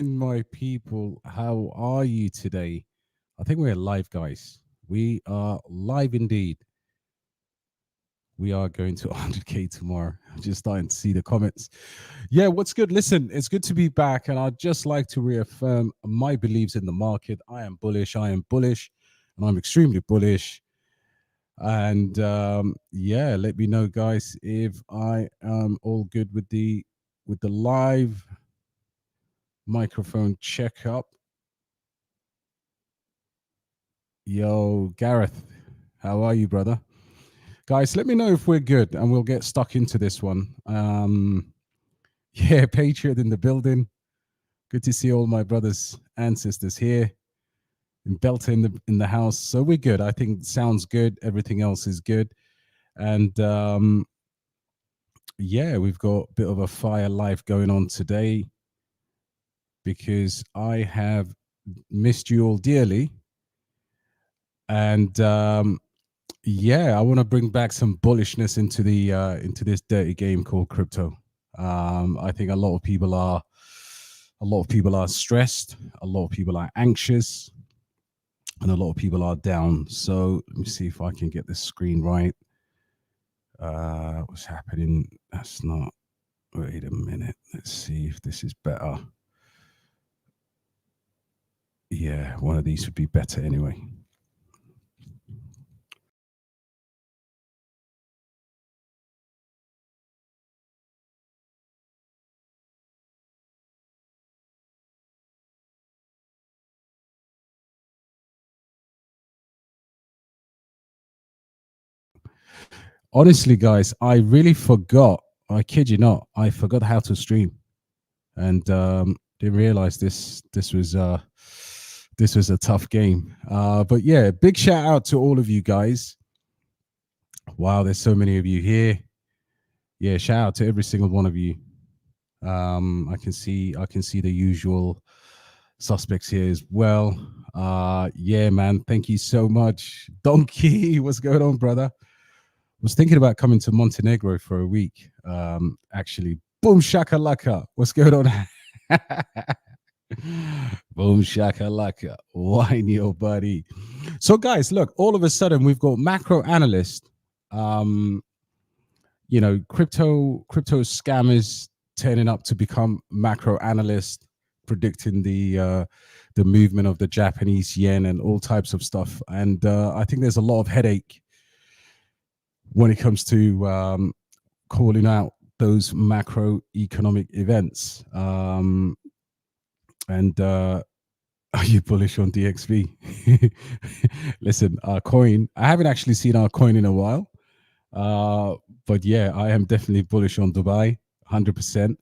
My people, how are you today? I think we're live, guys. We are live indeed. We are going to 100K tomorrow. I'm just starting to see the comments. Yeah, what's good? Listen, it's good to be back, and I'd just like to reaffirm my beliefs in the market. I am bullish. I am bullish, and I'm extremely bullish. And yeah, let me know, guys, if I am all good with the live microphone checkup. Yo, Gareth, how are you, brother? Guys, let me know if we're good and we'll get stuck into this one. Yeah, Patriot in the building. Good to see all my brothers and sisters here. And Belter in the house. So we're good. I think sounds good. Everything else is good. And yeah, we've got a bit of a fire life going on today because I have missed you all dearly. And yeah, I want to bring back some bullishness into this dirty game called crypto. I think a lot of people are stressed, a lot of people are anxious, and a lot of people are down. So let me see if I can get this screen right. What's happening? That's not. Wait a minute. Let's see if this is better. Yeah, one of these would be better anyway. Honestly, guys, I really forgot. I kid you not, I forgot how to stream, and didn't realize this was a tough game. But yeah, big shout out to all of you guys. Wow, there's so many of you here. Yeah, shout out to every single one of you. I can see the usual suspects here as well. Yeah, man, thank you so much. Donkey, what's going on, brother? Was thinking about coming to Montenegro for a week. Actually, boom shakalaka. What's going on? Boom shakalaka. Wine your buddy. So, guys, look, all of a sudden we've got macro analyst. Um, crypto scammers turning up to become macro analyst, predicting the movement of the Japanese yen and all types of stuff. And I think there's a lot of headache when it comes to calling out those macroeconomic events. And are you bullish on DXB? Listen, our coin, I haven't actually seen our coin in a while. But yeah, I am definitely bullish on Dubai, 100%.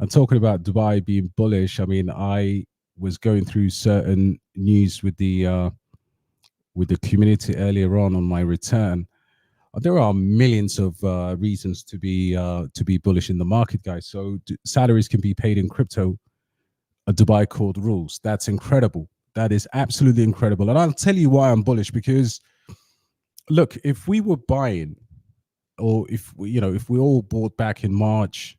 And talking about Dubai being bullish, I mean, I was going through certain news with the community earlier on my return. There are millions of reasons to be bullish in the market, guys. So salaries can be paid in crypto. A Dubai called rules. That's incredible. That is absolutely incredible. And I'll tell you why I'm bullish, because look, if we were buying, or if we all bought back in March,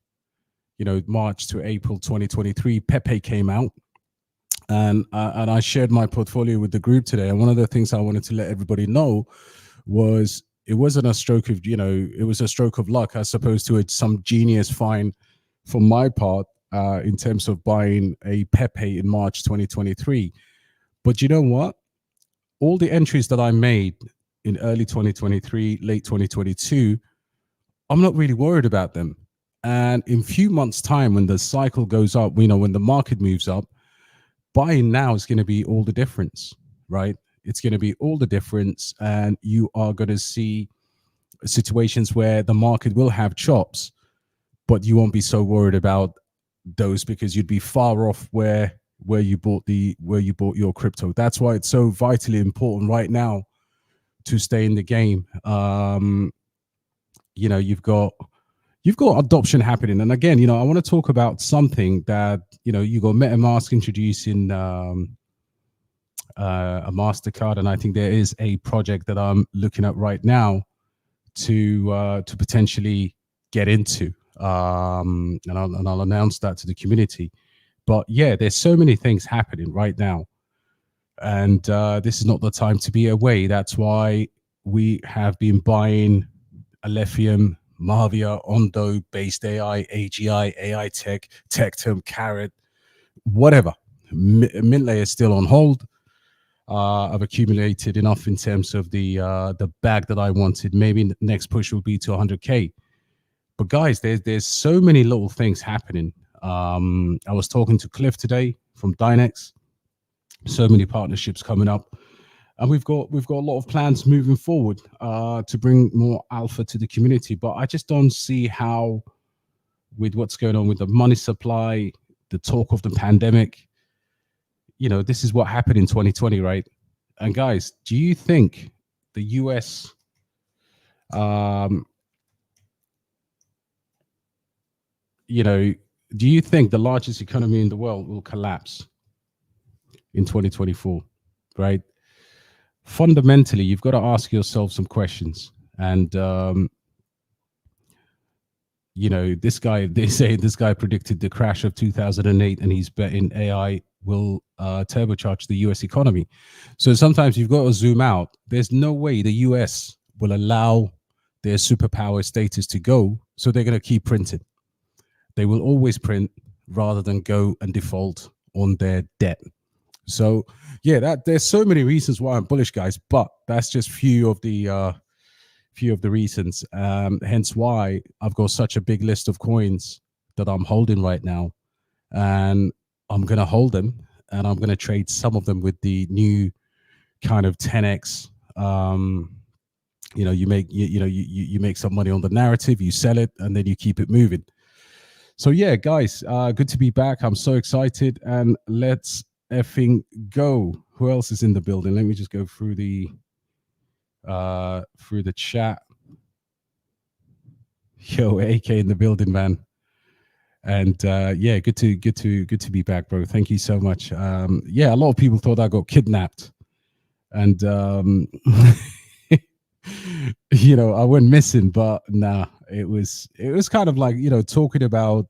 March to April 2023, Pepe came out, and I shared my portfolio with the group today. And one of the things I wanted to let everybody know was it wasn't a stroke of, it was a stroke of luck as opposed to some genius find from my part in terms of buying a Pepe in March 2023. But you know what? All the entries that I made in early 2023, late 2022, I'm not really worried about them. And in a few months' time, when the cycle goes up, when the market moves up, buying now is going to be all the difference, right? It's going to be all the difference. And you are going to see situations where the market will have chops, but you won't be so worried about those because you'd be far off where you bought your crypto. That's why it's so vitally important right now to stay in the game. You've got adoption happening. And again, I want to talk about something that, you got MetaMask introducing a MasterCard. And I think there is a project that I'm looking at right now to potentially get into. And I'll announce that to the community. But yeah, there's so many things happening right now, and this is not the time to be away. That's why we have been buying Alephium, Marvia, Ondo, Based AI, AGI, AI Tech, Tectum, Carrot, whatever. Mint layer is still on hold. I've accumulated enough in terms of the bag that I wanted. Maybe the next push will be to 100K. But guys, there's so many little things happening. I was talking to Cliff today from Dynex. So many partnerships coming up, and we've got a lot of plans moving forward to bring more alpha to the community. But I just don't see how, with what's going on with the money supply, the talk of the pandemic, this is what happened in 2020, right? And guys, do you think the US, do you think the largest economy in the world will collapse in 2024, right? Fundamentally, you've got to ask yourself some questions. And, this guy, they say this guy predicted the crash of 2008, and he's betting AI will turbocharge the US economy. So sometimes you've got to zoom out. There's no way the US will allow their superpower status to go. So they're going to keep printing. They will always print rather than go and default on their debt. So yeah, there's so many reasons why I'm bullish, guys, but that's just few of the reasons. Hence why I've got such a big list of coins that I'm holding right now, and I'm gonna hold them, and I'm gonna trade some of them with the new kind of 10x. You make some money on the narrative, you sell it, and then you keep it moving. So yeah, guys, good to be back. I'm so excited, and let's effing go. Who else is in the building? Let me just go through the chat. Yo, AK in the building, man. And yeah, good to be back, bro. Thank you so much. Yeah, a lot of people thought I got kidnapped, and I went missing, but nah, it was kind of like talking about.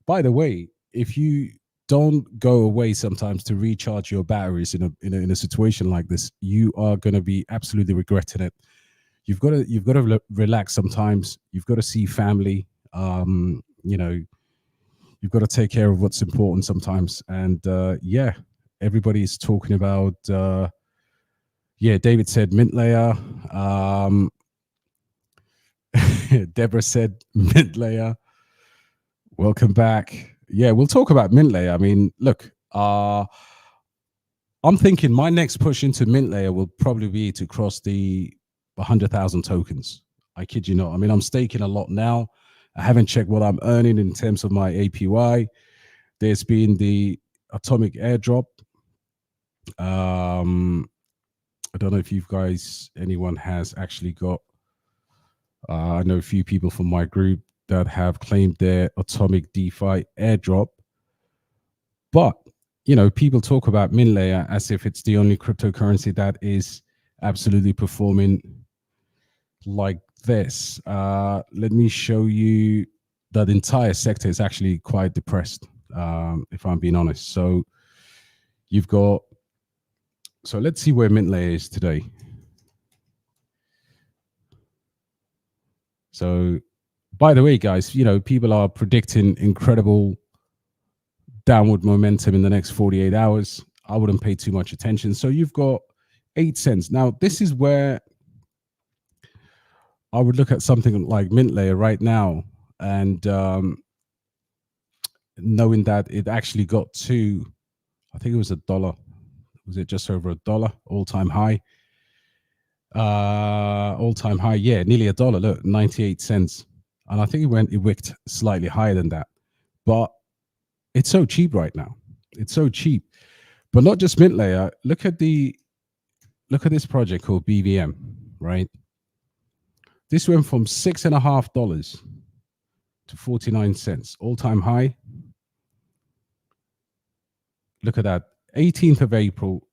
By the way, if you don't go away sometimes to recharge your batteries in a situation like this, you are going to be absolutely regretting it. You've got to relax sometimes. You've got to see family. You've got to take care of what's important sometimes. And yeah, everybody's talking about. Yeah, David said mint layer. Deborah said mint layer. Welcome back. Yeah, we'll talk about mint layer. I mean, look, I'm thinking my next push into mint layer will probably be to cross the 100,000 tokens. I kid you not. I mean, I'm staking a lot now. I haven't checked what I'm earning in terms of my APY. There's been the atomic airdrop. I don't know if you guys, anyone has actually got. I know a few people from my group that have claimed their atomic DeFi airdrop. But, people talk about mint layer as if it's the only cryptocurrency that is absolutely performing like this. Let me show you that the entire sector is actually quite depressed, if I'm being honest. So let's see where mint layer is today. So, by the way, guys, people are predicting incredible downward momentum in the next 48 hours. I wouldn't pay too much attention. So you've got 8 cents. Now, this is where I would look at something like mint layer right now, and knowing that it actually got to, I think it was $1. Was it just over $1? All-time high. All-time high, yeah, nearly $1. Look, 98 cents. And I think it wicked slightly higher than that. But it's so cheap right now. It's so cheap. But not just mint layer. Look at this project called BVM, right? This went from $6.50 to 49 cents, all-time high. Look at that, 18th of April,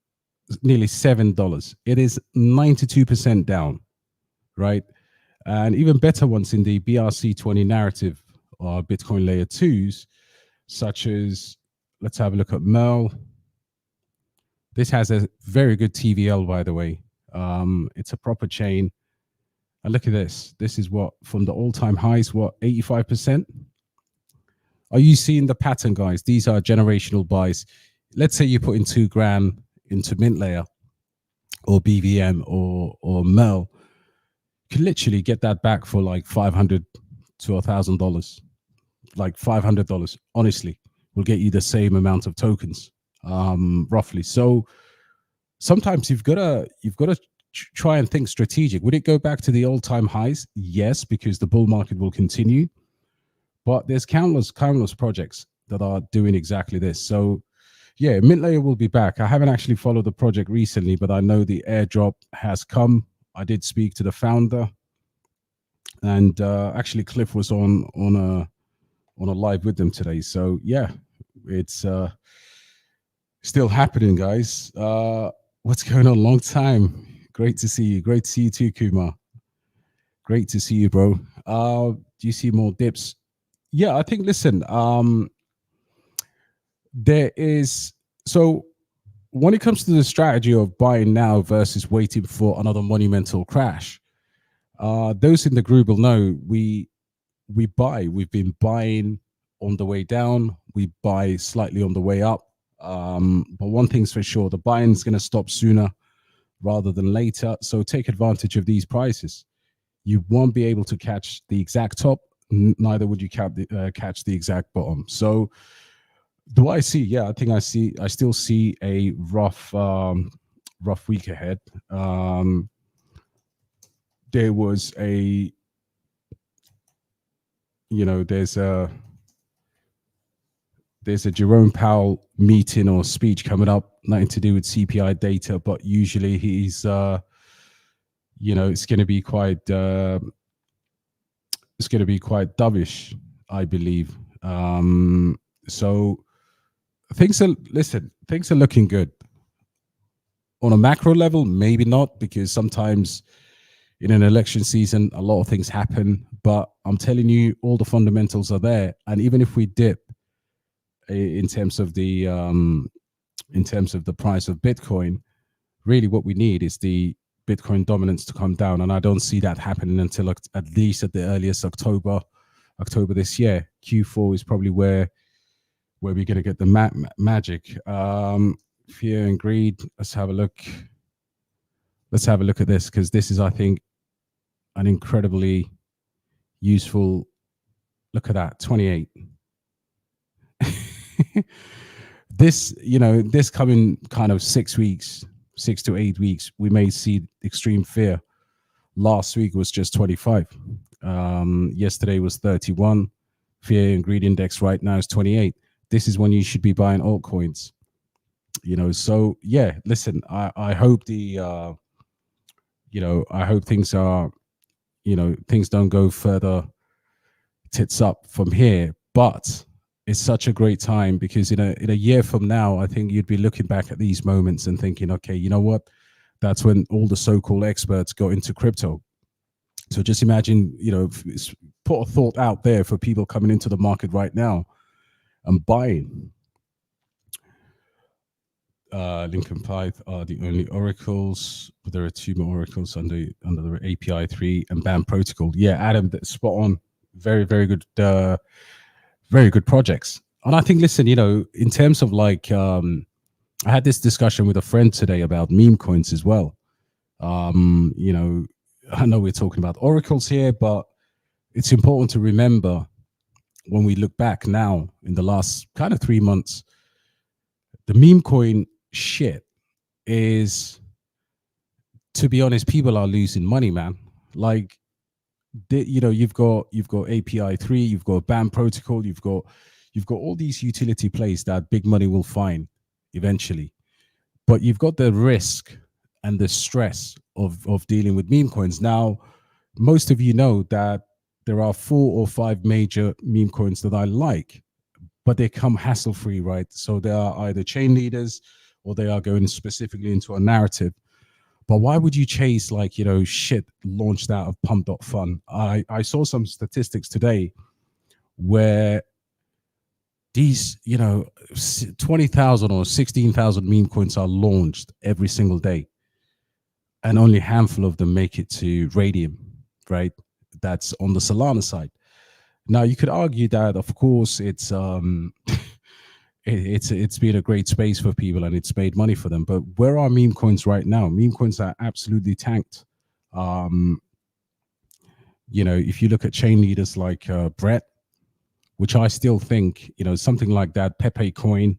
nearly $7. It is 92% down, right? And even better ones in the BRC20 narrative or Bitcoin layer 2s, such as let's have a look at Merl. This has a very good TVL, by the way. It's a proper chain. And look at this. This is what, from the all-time highs, what, 85%? Are you seeing the pattern, guys? These are generational buys. Let's say you put in 2 grand into mint layer or BVM or Merl. You can literally get that back for like $500 to $1,000. Like $500, honestly, will get you the same amount of tokens, roughly. So sometimes you've got to try and think strategic. Would it go back to the all-time highs? Yes, because the bull market will continue. But there's countless projects that are doing exactly this. So yeah, mint layer will be back. I haven't actually followed the project recently, but I know the airdrop has come. I did speak to the founder, and actually Cliff was on a live with them today. So yeah, it's still happening, guys. What's going on? Long time. Great to see you. Great to see you too, Kumar. Great to see you, bro. Do you see more dips? Yeah, I think, listen, there is, so when it comes to the strategy of buying now versus waiting for another monumental crash, those in the group will know we buy. We've been buying on the way down. We buy slightly on the way up. But one thing's for sure, the buying is going to stop sooner rather than later. So take advantage of these prices. You won't be able to catch the exact top, neither would you catch the exact bottom. So do I see? Yeah, I think I still see a rough week ahead. There was a, there's a Jerome Powell meeting or speech coming up, nothing to do with CPI data, but usually he's, it's going to be quite, dovish, I believe. So things are looking good. On a macro level, maybe not, because sometimes in an election season, a lot of things happen. But I'm telling you, all the fundamentals are there. And even if we dip in terms of the price of Bitcoin, really what we need is the Bitcoin dominance to come down. And I don't see that happening until at least at the earliest October this year. Q4 is probably where we're going to get the magic. Fear and greed. Let's have a look at this, because this is, I think, an incredibly useful. Look at that, 28. This coming kind of 6 to 8 weeks, we may see extreme fear. Last week was just 25. Yesterday was 31. Fear and greed index right now is 28. This is when you should be buying altcoins. So yeah, listen, I hope I hope things are, things don't go further tits up from here. But it's such a great time, because in a year from now, I think you'd be looking back at these moments and thinking, okay, you know what? That's when all the so-called experts got into crypto. So just imagine, put a thought out there for people coming into the market right now and buying. Lincoln Pyth are the only oracles, but there are 2 more oracles under the API 3 and BAM protocol. Yeah, Adam, that's spot on. Very, very good, very good projects. And I think, listen, in terms of like, I had this discussion with a friend today about meme coins as well. I know we're talking about oracles here, but it's important to remember when we look back now in the last kind of 3 months, the meme coin shit is, to be honest, people are losing money, man. Like, you've got API 3, you've got BAM protocol, you've got all these utility plays that big money will find eventually, but you've got the risk and the stress of dealing with meme coins. Now, most of you know that there are 4 or 5 major meme coins that I like, but they come hassle-free, right? So they are either chain leaders or they are going specifically into a narrative. But why would you chase like, shit launched out of pump.fun? I saw some statistics today where these, 20,000 or 16,000 meme coins are launched every single day, and only a handful of them make it to Radium, right? That's on the Solana side. Now you could argue that, of course, it's been a great space for people and it's made money for them. But where are meme coins right now? Meme coins are absolutely tanked. Um, if you look at chain leaders like Brett, which I still think, something like that, Pepe coin,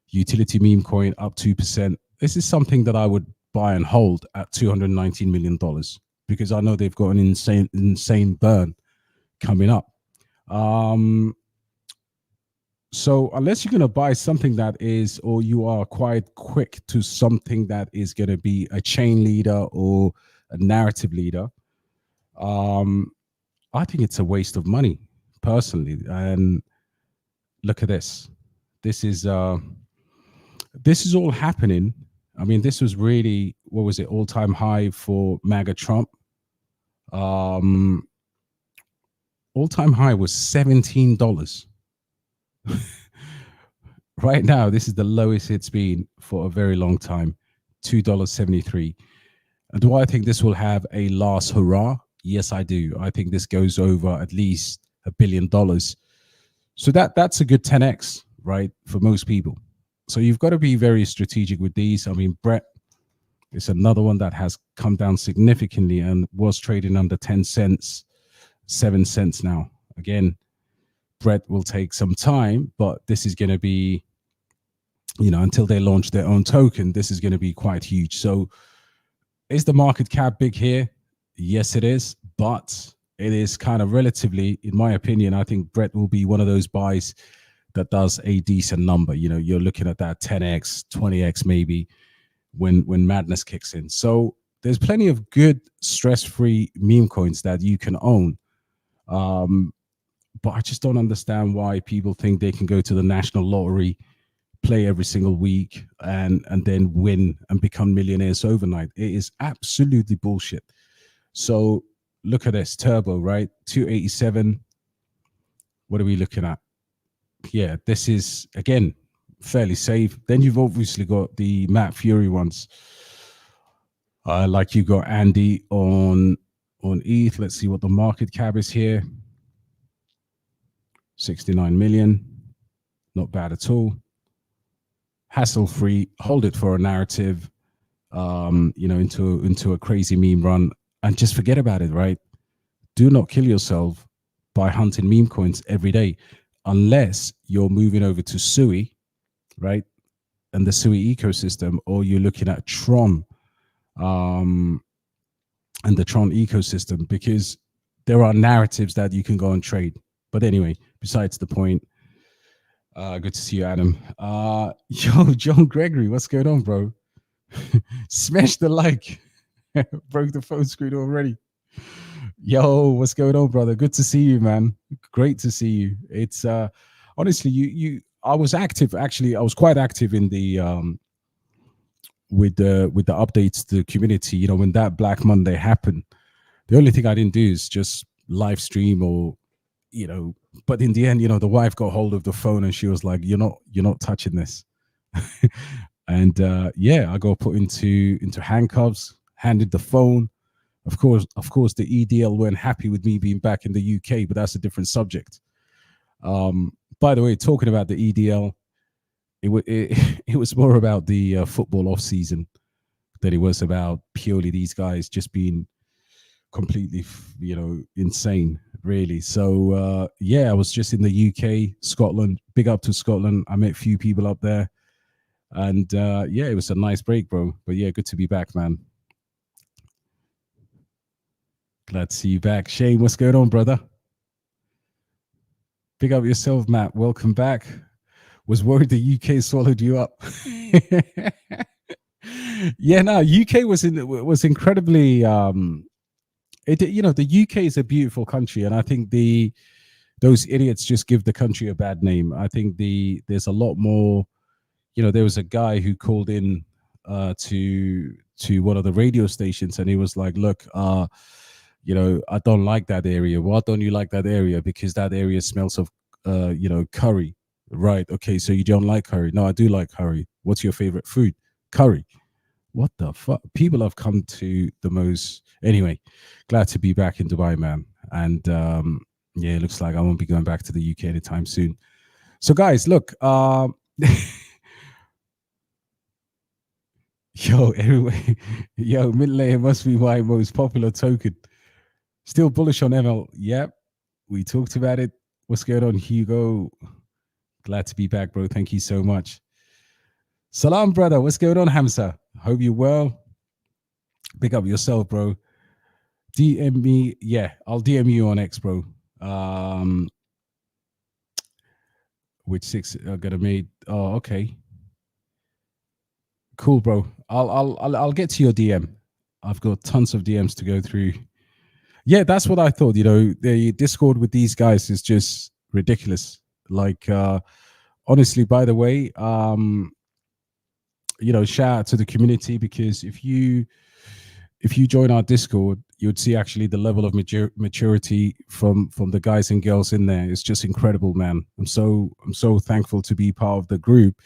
utility meme coin up 2%. This is something that I would buy and hold at $219 million because I know they've got an insane burn coming up. So unless you're going to buy something that is, or you are quite quick to something that is going to be a chain leader or a narrative leader, I think it's a waste of money personally. And look at this. This is all happening. I mean, this was really, what was it, all-time high for MAGA Trump. All-time high was $17. Right now, this is the lowest it's been for a very long time, $2.73. Do I think this will have a last hurrah? Yes, I do. I think this goes over at least $1 billion. So that's a good 10x, right, for most people. So you've got to be very strategic with these. I mean, Brett is another one that has come down significantly and was trading under 10 cents, 7 cents now. Again, Brett will take some time, but this is going to be, until they launch their own token, this is going to be quite huge. So is the market cap big here? Yes, it is, but it is kind of relatively, in my opinion, I think Brett will be one of those buys that does a decent number. You're looking at that 10x, 20x maybe when madness kicks in. So there's plenty of good stress-free meme coins that you can own. But I just don't understand why people think they can go to the national lottery, play every single week, and then win and become millionaires overnight. It is absolutely bullshit. So look at this turbo, right? 287. What are we looking at? Yeah, this is, again, fairly safe. Then you've obviously got the Matt Fury ones. Like you got Andy on ETH. Let's see what the market cap is here. 69 million. Not bad at all. Hassle-free. Hold it for a narrative, into a crazy meme run, and just forget about it, right? Do not kill yourself by hunting meme coins every day, unless you're moving over to Sui, right? And the Sui ecosystem, or you're looking at Tron, and the Tron ecosystem, because there are narratives that you can go and trade. But anyway, besides the point, good to see you, Adam. Yo, John Gregory, what's going on, bro? Smash the like. Broke the phone screen already. Yo, what's going on, brother? Good to see you, man. Great to see you. It's honestly, I was active, actually. I was quite active in the with the updates to the community. When that Black Monday happened, the only thing I didn't do is just live stream, or but in the end, the wife got hold of the phone and she was like, you're not touching this. And I got put into handcuffs, handed the phone. Of course, the EDL weren't happy with me being back in the UK, but that's a different subject. By the way, talking about the EDL, it was more about the football off season than it was about purely these guys just being completely, insane, really. So I was just in the UK, Scotland. Big up to Scotland. I met a few people up there, and it was a nice break, bro. But yeah, good to be back, man. Glad to see you back. Shane, what's going on, brother? Big up yourself, Matt. Welcome back. Was worried the UK swallowed you up. Yeah, no, UK was incredibly. The UK is a beautiful country, and I think those idiots just give the country a bad name. I think there's a lot more. There was a guy who called in to one of the radio stations, and he was like, "Look, I don't like that area. Why don't you like that area? Because that area smells of, curry." Right. Okay. So you don't like curry? No, I do like curry. What's your favorite food? Curry. What the fuck? People have come to the most. Anyway, glad to be back in Dubai, man. And yeah, it looks like I won't be going back to the UK anytime soon. So, guys, look. Yo, anyway, yo, mid layer must be my most popular token. Still bullish on ML. Yep, we talked about it. What's going on, Hugo? Glad to be back, bro. Thank you so much. Salam, brother. What's going on, Hamza? Hope you're well. Pick up yourself, bro. DM me. Yeah, I'll DM you on X, bro. Which six are gonna made? Oh, okay. Cool, bro. I'll get to your DM. I've got tons of DMs to go through. Yeah, that's what I thought. You know, the Discord with these guys is just ridiculous. Like, honestly, by the way, you know, shout out to the community, because if you join our Discord, you'd see actually the level of maturity from the guys and girls in there. It's just incredible, man. I'm so thankful to be part of the group.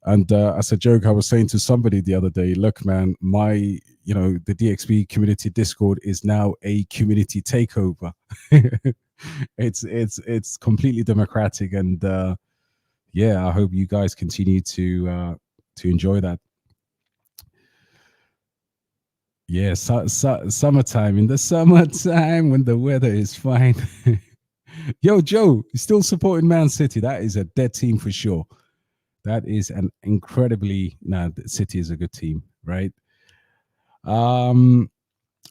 And as a joke, I was saying to somebody the other day, look, man, the DXB community Discord is now a community takeover. It's completely democratic, and yeah, I hope you guys continue to enjoy that. Yeah, summertime, in the summertime when the weather is fine. Yo, Joe, still supporting Man City. That is a dead team for sure. That is an incredibly City is a good team, right?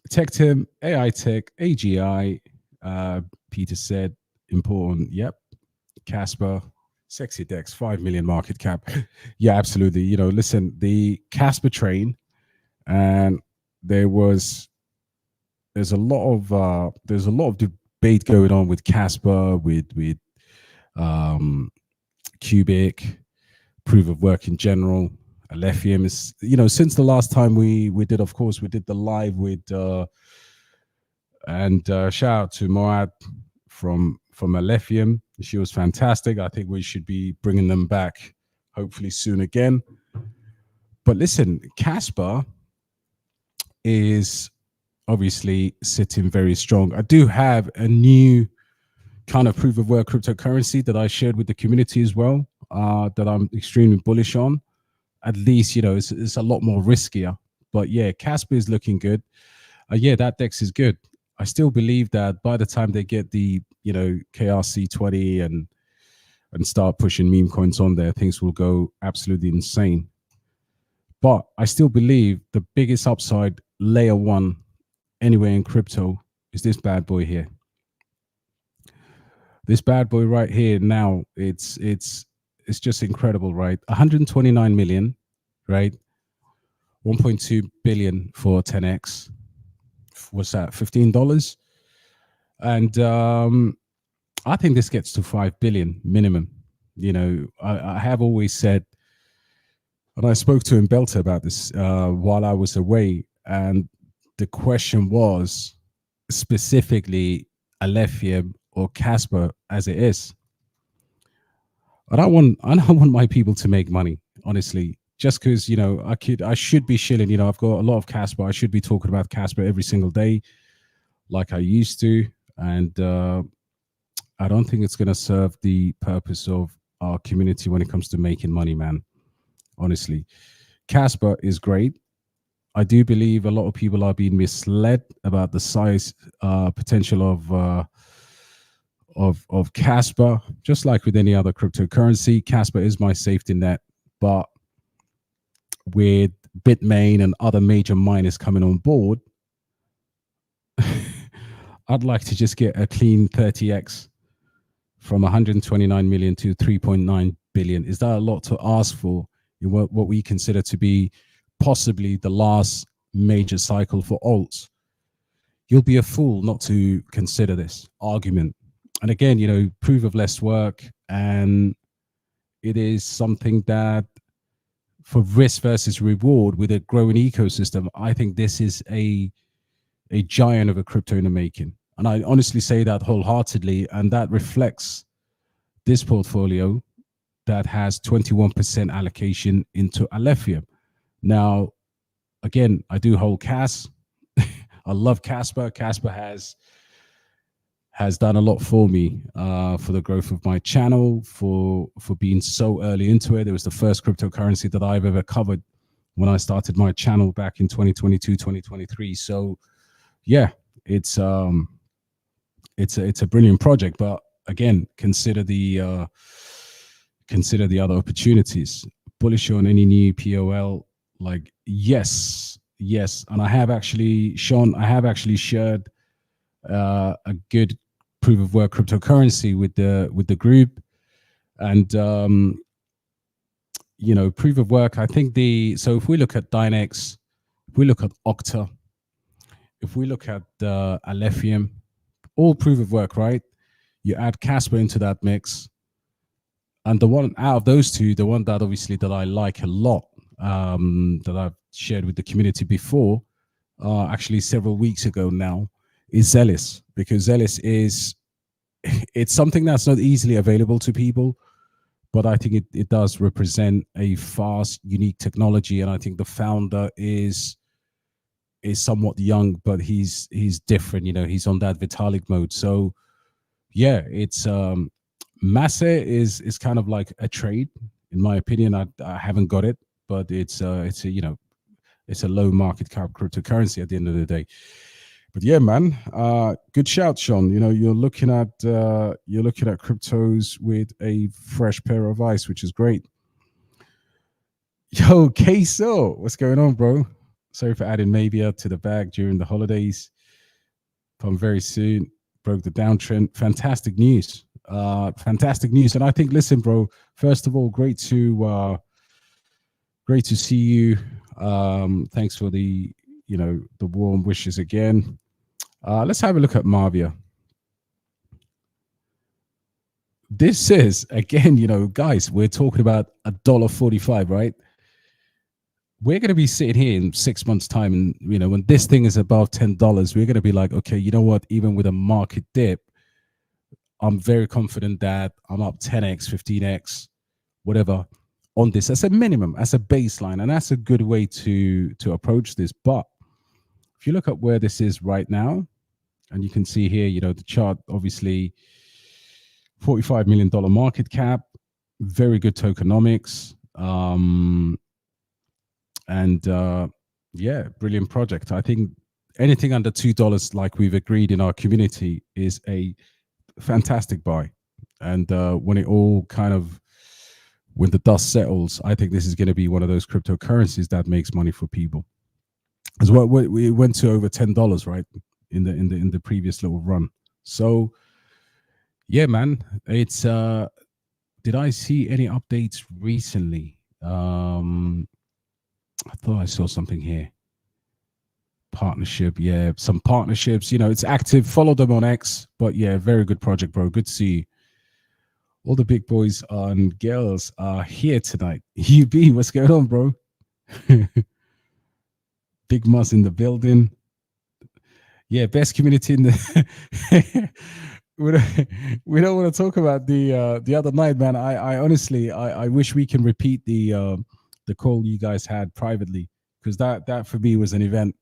Tech Tim, AI Tech, AGI. Peter said important. Yep. Casper, sexy Dex, 5 million market cap. Yeah, absolutely. You know, listen, the Casper train, and there's a lot of debate going on with Casper, with Cubic, proof of work in general. Alephium is, you know, since the last time we did, of course, we did the live with and shout out to Moad from Alephium. She was fantastic. I think we should be bringing them back hopefully soon again. But listen, Casper is obviously sitting very strong. I do have a new kind of proof of work cryptocurrency that I shared with the community as well, that I'm extremely bullish on. At least, you know, it's a lot more riskier. But yeah, Casper is looking good. Yeah, that DEX is good. I still believe that by the time they get the, you know, KRC20 and start pushing meme coins on there, things will go absolutely insane. But I still believe the biggest upside layer one anywhere in crypto is this bad boy here. This bad boy right here now, it's just incredible, right? 129 million, right? 1.2 billion for 10x. What's that? $15? And I think this gets to 5 billion minimum. You know, I have always said, and I spoke to Belter about this while I was away, and the question was specifically Alephium or Casper as it is. I don't want my people to make money, honestly. Just because, you know, I should be shilling. You know, I've got a lot of Casper. I should be talking about Casper every single day, like I used to, and I don't think it's going to serve the purpose of our community when it comes to making money, man. Honestly, Casper is great. I do believe a lot of people are being misled about the size potential of Casper. Just like with any other cryptocurrency, Casper is my safety net. But with Bitmain and other major miners coming on board, I'd like to just get a clean 30x from 129 million to 3.9 billion. Is that a lot to ask for in what we consider to be possibly the last major cycle for alts? You'll be a fool not to consider this argument. And again, you know, proof of less work, and it is something that for risk versus reward with a growing ecosystem, I think this is a giant of a crypto in the making. And I honestly say that wholeheartedly, and that reflects this portfolio. that has 21% allocation into Alephium. Now, again, I do hold CAS. I love Casper. Casper has done a lot for me, for the growth of my channel, for being so early into it. It was the first cryptocurrency that I've ever covered when I started my channel back in 2022, 2023. So yeah, it's a brilliant project. But again, consider the other opportunities. Bullish on any new POL, like yes, and I have actually, Sean, I have actually shared a good proof of work cryptocurrency with the group, and proof of work. I think so if we look at Dynex, if we look at Okta, if we look at Alephium, all proof of work, right? You add Casper into that mix, and the one out of those two, the one that obviously that I like a lot, that I've shared with the community before, actually several weeks ago now, is Zealous, because Zealous it's something that's not easily available to people, but I think it does represent a fast, unique technology, and I think the founder is somewhat young, but he's different. He's on that Vitalik mode. So yeah, it's Masse is kind of like a trade, in my opinion. I haven't got it, but it's a it's a low market cap cryptocurrency at the end of the day. But yeah, man, good shout, Sean. You're looking at cryptos with a fresh pair of eyes, which is great. Yo, Queso, what's going on, bro? Sorry for adding Mabia to the bag during the holidays. Come very soon. Broke the downtrend. Fantastic news. Fantastic news. And I think, listen, bro. First of all, great to see you. Thanks for the warm wishes again. Let's have a look at Marvia. This is, again, guys, we're talking about $1.45, right? We're going to be sitting here in 6 months' time, and when this thing is above $10, we're going to be like, okay, you know what? Even with a market dip, I'm very confident that I'm up 10x, 15x, whatever, on this as a minimum, as a baseline, and that's a good way to approach this. But if you look at where this is right now, and you can see here, the chart, obviously, $45 million market cap, very good tokenomics, and yeah, brilliant project. I think anything under $2, like we've agreed in our community, is a fantastic buy. And when the dust settles, I think this is going to be one of those cryptocurrencies that makes money for people. As well, we went to over $10, right, in the previous little run. So yeah, man, it's did I see any updates recently? I thought I saw something here. Partnership, yeah, some partnerships. It's active. Follow them on X. But yeah, very good project, bro. Good to see you. All the big boys and girls are here tonight. UB, what's going on, bro? Big Muzz in the building. Yeah, best community in the. We don't want to talk about the other night, man. I honestly, I wish we can repeat the call you guys had privately, because that for me was an event.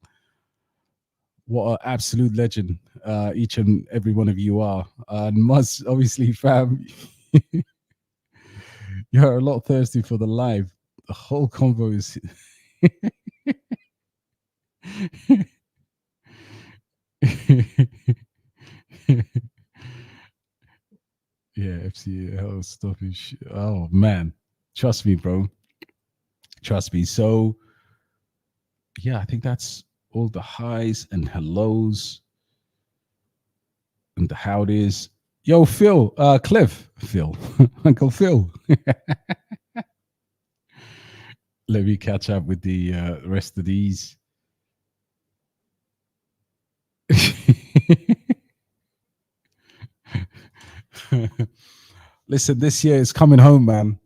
What an absolute legend each and every one of you are. And Muzz, obviously, fam, you're a lot thirsty for the live. The whole convo is. Yeah, FCA stuff is. Oh man, trust me, bro. Trust me. So yeah, I think that's all the highs and hellos and the howdies. Yo, Phil, Cliff, Phil, Uncle Phil. Let me catch up with the rest of these. Listen, this year is coming home, man.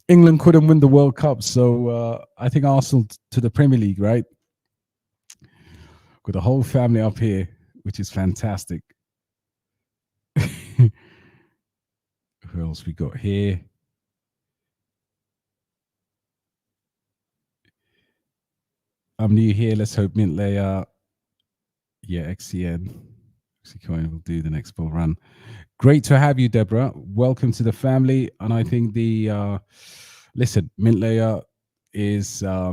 England couldn't win the World Cup, so I think Arsenal to the Premier League, right? Got the whole family up here, which is fantastic. Who else we got here? I'm new here. Let's hope mint layer. Yeah, XCN. XCcoin will do the next bull run. Great to have you, Deborah. Welcome to the family. And I think listen, mint layer is I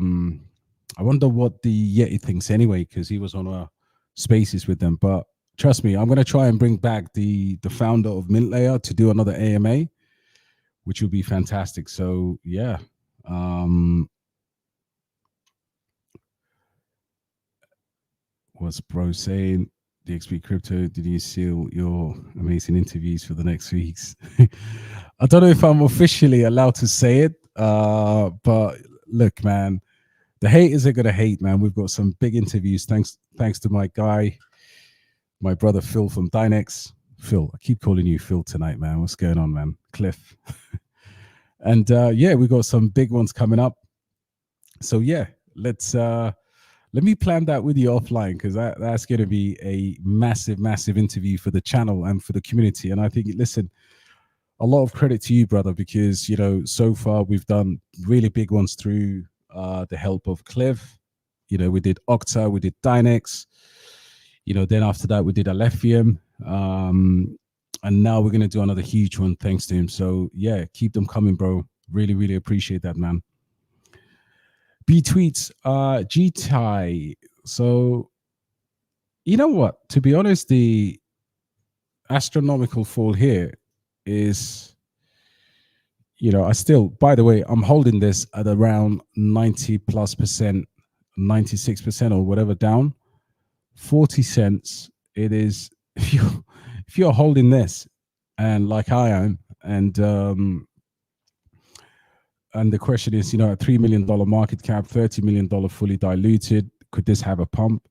wonder what the Yeti thinks anyway, because he was on a spaces with them. But trust me, I'm gonna try and bring back the founder of mint layer to do another AMA, which would be fantastic. So yeah. What's bro saying? DXB crypto, did you seal your amazing interviews for the next weeks? I don't know if I'm officially allowed to say it, but look, man, the haters are gonna hate, man. We've got some big interviews. Thanks to my guy, my brother Phil from Dynex. Phil, I keep calling you Phil tonight, man. What's going on, man? Cliff. And yeah, we got some big ones coming up. So yeah, let me plan that with you offline, because that's going to be a massive interview for the channel and for the community. And I think, listen, a lot of credit to you, brother, because so far we've done really big ones through the help of Cliff. We did Octa, we did Dynex. Then after that we did Alephium, and now we're going to do another huge one thanks to him. So yeah, keep them coming, bro. Really appreciate that, man. B tweets, GTI. So, you know what? To be honest, the astronomical fall here is, I still, by the way, I'm holding this at around 90+%, 96% or whatever down, 40 cents. It is, if you're holding this, and like I am, and the question is, at $3 million market cap, $30 million fully diluted, could this have a pump?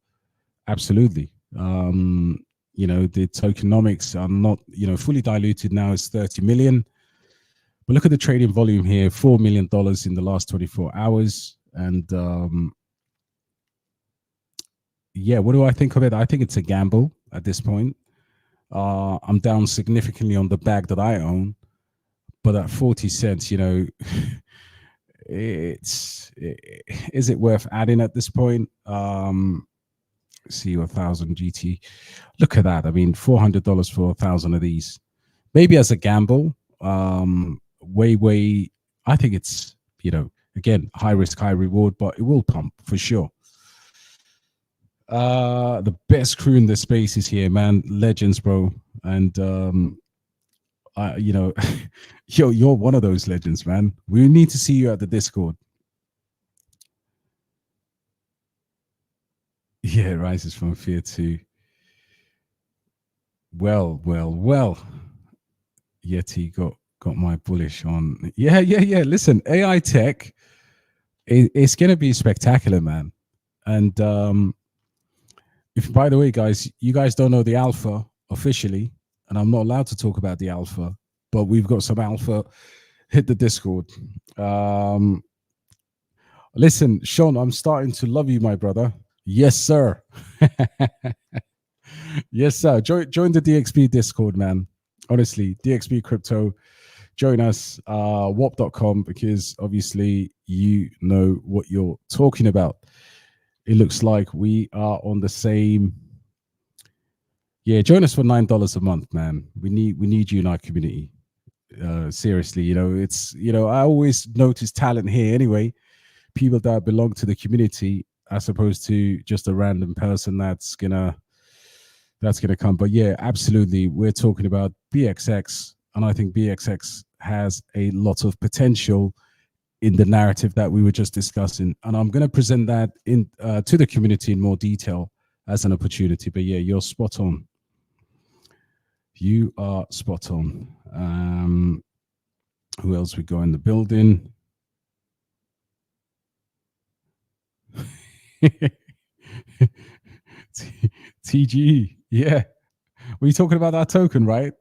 Absolutely. The tokenomics are not, fully diluted now is 30 million. But look at the trading volume here, $4 million in the last 24 hours. And yeah, what do I think of it? I think it's a gamble at this point. I'm down significantly on the bag that I own, but at 40 cents, is it worth adding at this point? See, 1,000 GT. Look at that. I mean, $400 for 1,000 of these. Maybe as a gamble. Way. I think it's, again, high risk, high reward, but it will pump for sure. The best crew in the space is here, man. Legends, bro. And you're one of those legends, man. We need to see you at the Discord. Yeah, it rises from fear to well. Yeti got my bullish on. Yeah. Listen, AI tech, it's gonna be spectacular, man. And if, by the way, guys, you guys don't know the alpha officially, and I'm not allowed to talk about the alpha, but we've got some alpha. Hit the Discord. Listen, Sean, I'm starting to love you, my brother. Yes, sir. Yes, sir. Join the DXB Discord, man. Honestly, DXB Crypto. Join us, warp.com, because obviously you know what you're talking about. It looks like we are on the same. Yeah, join us for $9 a month, man. We need you in our community. Seriously, it's I always notice talent here anyway. People that belong to the community, as opposed to just a random person that's gonna come. But yeah, absolutely, we're talking about BXX, and I think BXX has a lot of potential in the narrative that we were just discussing, and I'm going to present that in to the community in more detail as an opportunity. But yeah, you're spot on. You are spot on. Who else we got in the building? TGE, yeah. We're talking about that token, right?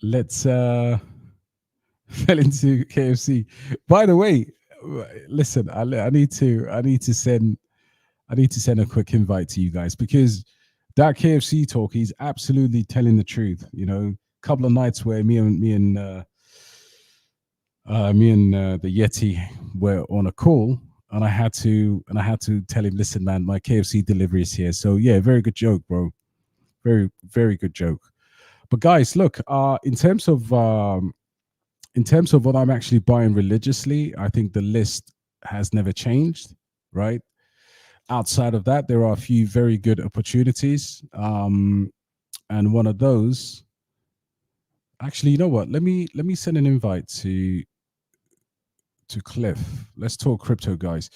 Let's fell into KFC. By the way, listen, I need to send a quick invite to you guys, because that KFC talk, he's absolutely telling the truth. A couple of nights where me and the Yeti were on a call, and I had to tell him, listen, man, my KFC delivery is here. So yeah, very good joke, bro. Very, very good joke. But guys, look, in terms of what I'm actually buying religiously, I think the list has never changed, right? Outside of that, there are a few very good opportunities. And one of those, actually, you know what? Let me send an invite to Cliff. Let's talk crypto, guys.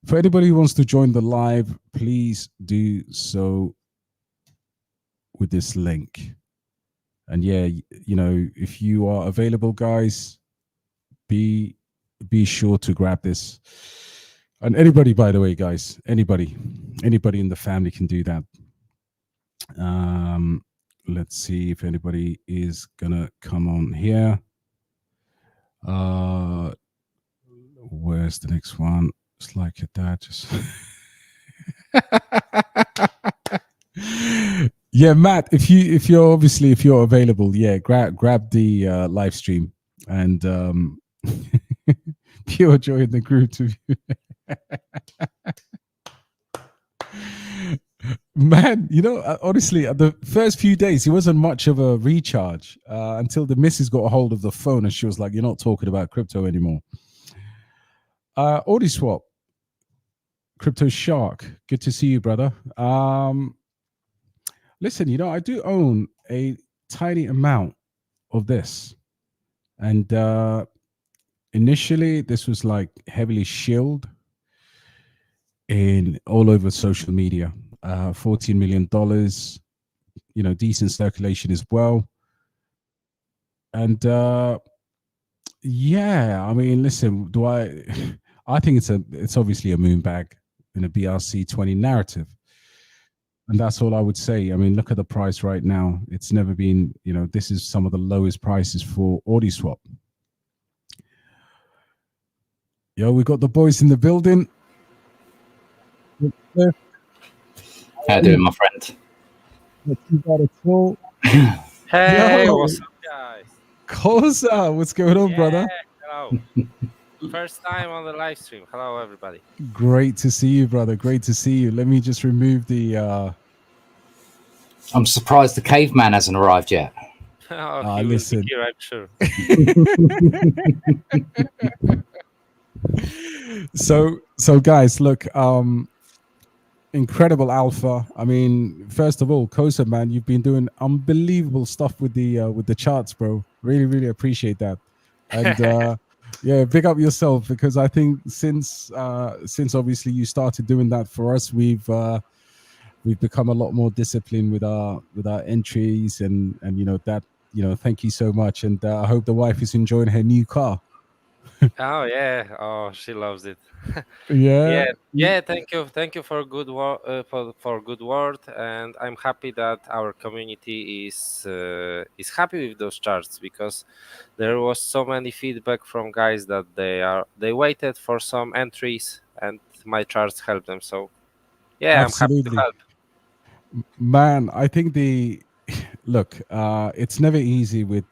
For anybody who wants to join the live, please do so with this link. And yeah, you know, if you are available, guys, be sure to grab this. And anybody, by the way, guys, anybody in the family can do that. Let's see if anybody is gonna come on here. Where's the next one? It's like that. Just yeah, Matt. If you're available, yeah, grab the live stream and pure joy in the group to man, you know, honestly, the first few days, he wasn't much of a recharge until the missus got a hold of the phone and she was like, "You're not talking about crypto anymore." Swap, Crypto Shark, good to see you, brother. Listen, you know, I do own a tiny amount of this, and initially, this was like heavily shilled in all over social media. $14 million, you know, decent circulation as well. And yeah, I mean, listen, do I? I think it's obviously a moon bag in a BRC20 narrative, and that's all I would say. I mean, look at the price right now. It's never been, you know, this is some of the lowest prices for Swap. Yo, we got the boys in the building. How you doing, my friend? Not too bad at all. Hey, what's up, guys? Koza, what's going on, brother? Hello. First time on the live stream. Hello, everybody. Great to see you, brother. Great to see you. Let me just remove the. I'm surprised the caveman hasn't arrived yet. Oh, he will be here, I'm sure. So guys, look, incredible alpha. I mean, first of all, Kosa, man, you've been doing unbelievable stuff with the charts, bro. Really, really appreciate that. And yeah, big up yourself, because I think since obviously you started doing that for us, we've become a lot more disciplined with our entries, and you know that, you know, thank you so much. And I hope the wife is enjoying her new car. Oh yeah, oh, she loves it. Yeah. Thank you for good for good word, and I'm happy that our community is happy with those charts, because there was so many feedback from guys that they waited for some entries, and my charts helped them. So yeah, absolutely. I'm happy to help. Man, I think look, it's never easy with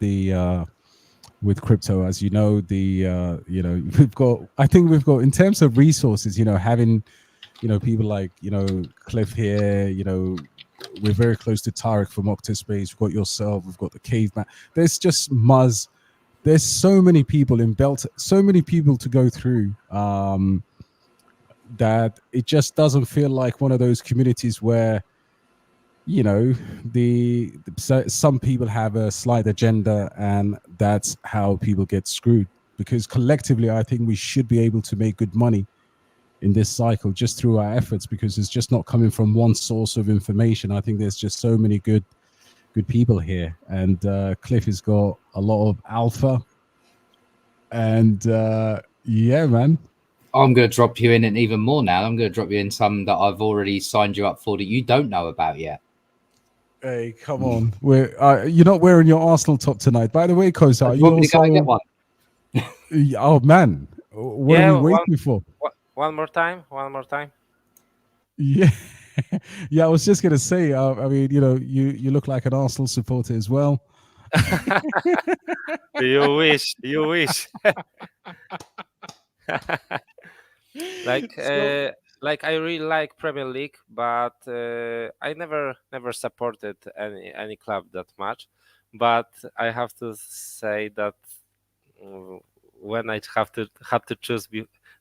with crypto, as you know. You know, I think we've got, in terms of resources, you know, having, you know, people like, you know, Cliff here, you know, we're very close to Tarek from Octospace. We've got yourself, we've got the caveman. There's just Muzz. There's so many people in Belt, so many people to go through, that it just doesn't feel like one of those communities where, you know, some people have a slight agenda, and that's how people get screwed. Because collectively, I think we should be able to make good money in this cycle just through our efforts, because it's just not coming from one source of information. I think there's just so many good people here, and Cliff has got a lot of alpha, and yeah, man. I'm going to drop you in, and even more now, I'm going to drop you in some that I've already signed you up for that you don't know about yet. Hey, come on! You're not wearing your Arsenal top tonight, by the way, Kosa. You want me to go and get one? Oh man, what are we waiting for? One more time. Yeah, yeah. I was just gonna say. I mean, you know, you look like an Arsenal supporter as well. You wish. Like So, like I really like Premier League, but I never supported any club that much. But I have to say that mm, when I had to choose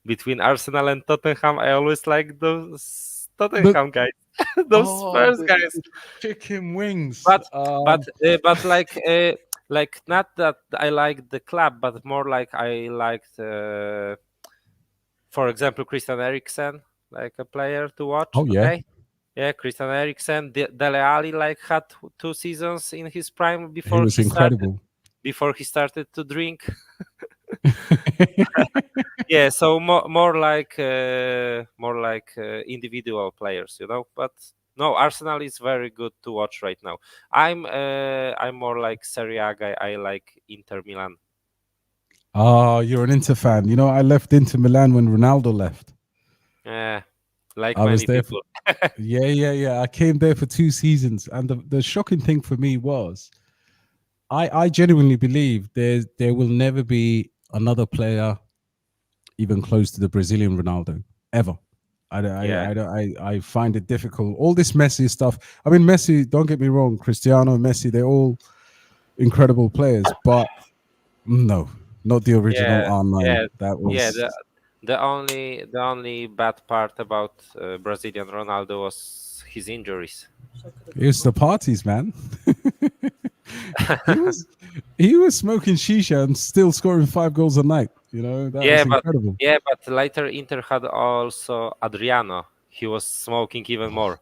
between Arsenal and Tottenham, I always like those the Tottenham guys, those oh, Spurs guys. the chicken wings. But but like not that I like the club, but more like I liked, for example, Christian Eriksen, like a player to watch. Oh yeah, Okay, yeah, Christian Eriksen, Dele Alli, like had 2 seasons in his prime he was incredible. before he started to drink. Yeah, so more like individual players, you know. But no, Arsenal is very good to watch right now. I'm more like Serie A guy. I like Inter Milan. Oh, you're an Inter fan. You know, I left Inter Milan when Ronaldo left. Yeah, like I was many there for people. yeah. I came there for 2 seasons, and the shocking thing for me was I genuinely believe there will never be another player even close to the Brazilian Ronaldo ever. Yeah, I find it difficult. All this Messi stuff. I mean, Messi. Don't get me wrong. Cristiano, Messi. They're all incredible players, but no, not the original yeah, R9. yeah, That yeah. was The only bad part about Brazilian Ronaldo was his injuries. it was the parties, man. he was he was smoking shisha and still scoring 5 goals a night. You know, that Yeah, was incredible. but later Inter had also Adriano. He was smoking even more.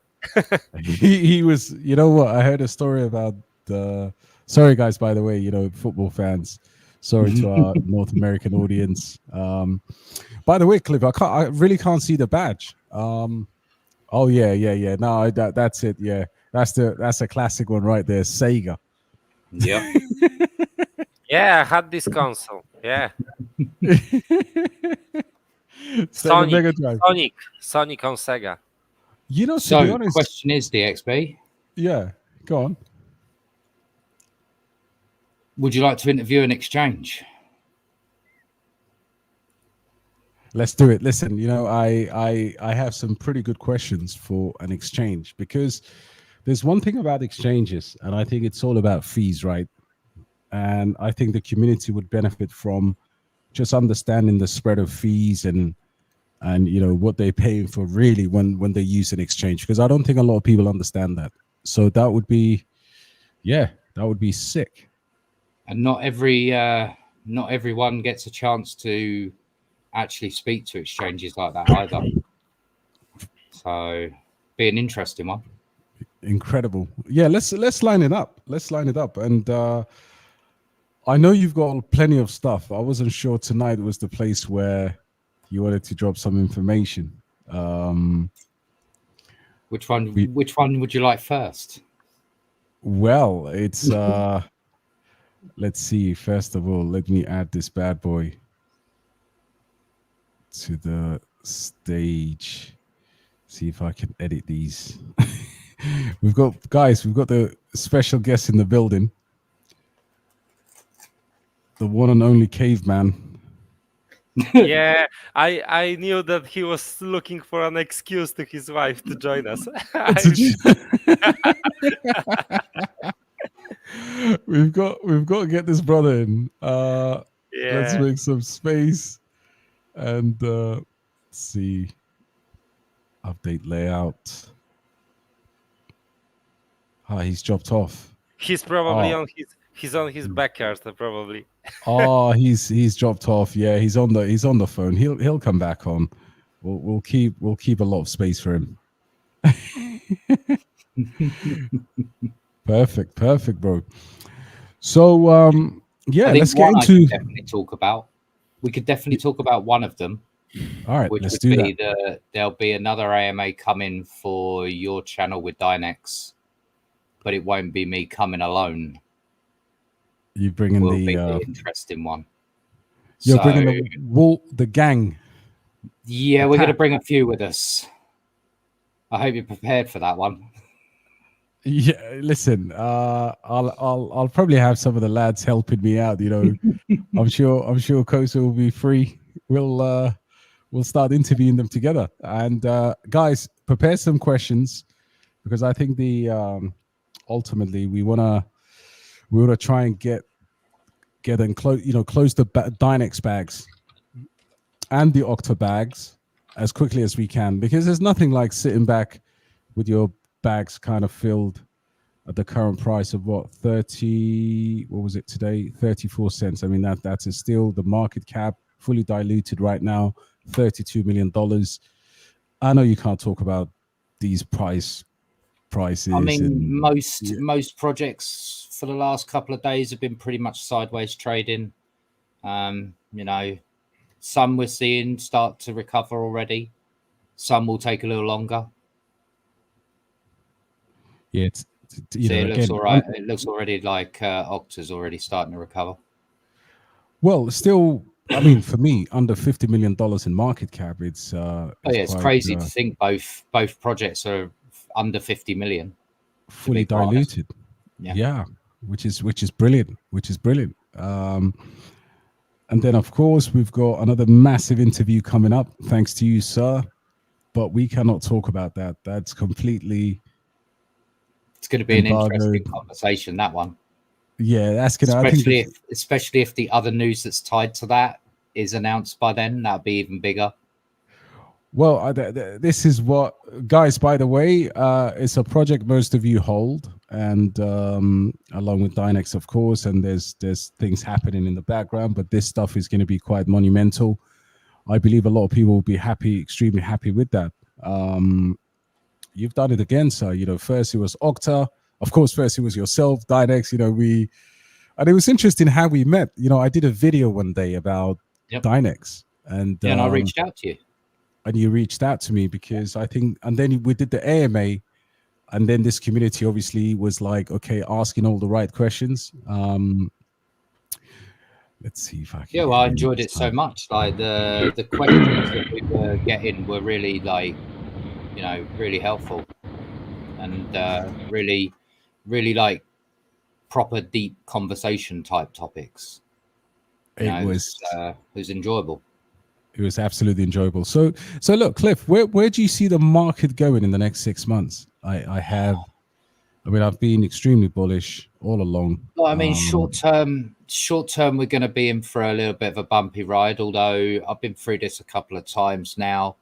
He was, you know what? I heard a story about the. Sorry, guys. By the way, you know, football fans. Sorry to our North American audience. By the way, Cliff, I really can't see the badge. Oh yeah. No, that's it. Yeah, that's a classic one right there. Sega. Yep. Yeah, I had this console. Yeah, Sega Mega Drive. Sonic on Sega. You know, to be So, honest, question is, DXB, yeah. Go on. would you like to interview an exchange? Let's do it. Listen, you know, I have some pretty good questions for an exchange because there's one thing about exchanges, and I think it's all about fees, right? And I think the community would benefit from just understanding the spread of fees and you know what they're paying for really when they use an exchange, because I don't think a lot of people understand that. So that would be, yeah, that would be sick. And not everyone gets a chance to actually speak to exchanges like that either. So, be an interesting one. Incredible. Yeah, let's line it up. Let's line it up. And I know you've got plenty of stuff. I wasn't sure tonight was the place where you wanted to drop some information. Which one would you like first? Well, it's let's see. First of all, let me add this bad boy to the stage. See if I can edit these. We've got the special guest in the building. The one and only caveman. Yeah, I knew that he was looking for an excuse to his wife to join us. We've got to get this brother in. Let's Yeah, make some space and let's see. Update layout. Ah, he's dropped off. he's probably Oh. he's on his backyard probably. Oh, he's dropped off. Yeah, he's on the phone. He'll come back on. We'll keep a lot of space for him. Perfect, bro. So yeah, let's get into. We could definitely talk about one of them. All right, which let's would do be that. There'll be another AMA coming for your channel with Dynex, but it won't be me coming alone. You bringing will be the interesting one. You're bringing the gang. Yeah, we're going to bring a few with us. I hope you're prepared for that one. Yeah, listen, I'll probably have some of the lads helping me out. You know, I'm sure Kosa will be free. We'll we'll start interviewing them together. And guys, prepare some questions, because I think the ultimately we wanna try and get and close the Dynex bags and the Octa bags as quickly as we can, because there's nothing like sitting back with your bags kind of filled at the current price of what, 30, what was it today, 34 cents. I mean, that is still the market cap, fully diluted right now, $32 million. I know you can't talk about these prices. I mean, and most projects for the last couple of days have been pretty much sideways trading. You know, some we're seeing start to recover already. Some will take a little longer. Yeah, it looks all right. It looks already like Octa's already starting to recover. Well, still, I mean, for me, under $50 million in market cap, it's it's crazy to think both projects are under 50 million, fully diluted. Yeah, which is brilliant. And then, of course, we've got another massive interview coming up, thanks to you, sir. But we cannot talk about that. That's completely. It's going to be embargoed. An interesting conversation, that one. Yeah, that's going to. Especially if the other news that's tied to that is announced by then, that'd be even bigger. Well, this is what, guys, by the way, it's a project most of you hold, and along with Dynex, of course, and there's things happening in the background, but this stuff is going to be quite monumental. I believe a lot of people will be happy, extremely happy with that. You've done it again, sir. You know, first it was Octa. Of course, first it was yourself, Dynex. You know, and it was interesting how we met. You know, I did a video one day about Dynex, and I reached out to you. And you reached out to me because I think, and then we did the AMA, and then this community obviously was like, okay, asking all the right questions. Let's see if I can. Yeah, well, I enjoyed it so much. Like the questions that we were getting were really, like, you know, really helpful, and really like proper deep conversation type topics. It was enjoyable. It was absolutely enjoyable. So look, Cliff, where do you see the market going in the next 6 months? I've been extremely bullish all along. Well, I mean, short term, we're going to be in for a little bit of a bumpy ride. Although I've been through this a couple of times now.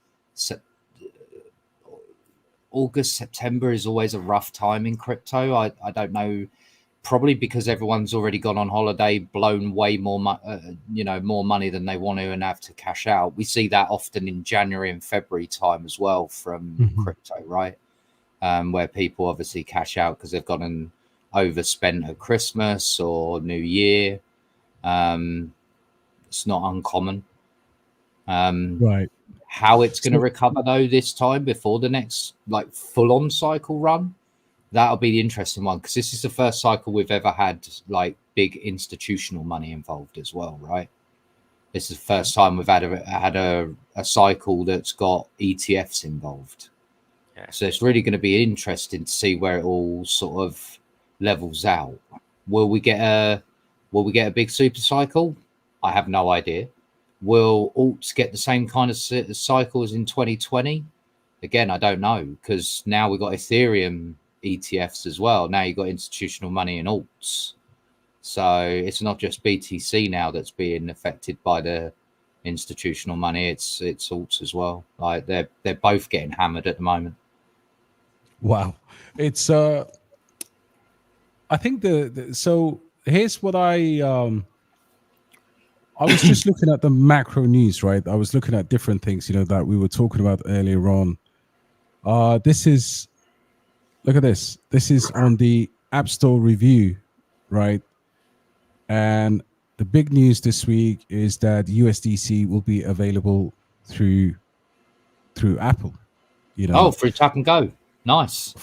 August, September is always a rough time in crypto. I don't know. Probably because everyone's already gone on holiday, blown way more, more money than they want to, and have to cash out. We see that often in January and February time as well from crypto, right? Where people obviously cash out because they've gone and overspent at Christmas or New Year. It's not uncommon. Right. How it's going to recover though this time before the next like full-on cycle run? That'll be the interesting one, because this is the first cycle we've ever had like big institutional money involved as well, right? This is the first time we've had a cycle that's got ETFs involved. Yeah. So it's really going to be interesting to see where it all sort of levels out. Will we get a big super cycle? I have no idea. Will alts get the same kind of cycle as in 2020? Again, I don't know, because now we've got Ethereum ETFs as well. Now you've got institutional money in alts, so it's not just BTC now that's being affected by the institutional money. It's alts as well. Like they're both getting hammered at the moment. Wow, it's I think so here's what I was just looking at the macro news, right? I was looking at different things, you know, that we were talking about earlier on. Look at this. This is on the App Store review, right? And the big news this week is that USDC will be available through Apple. You know, through Tap and Go. Nice.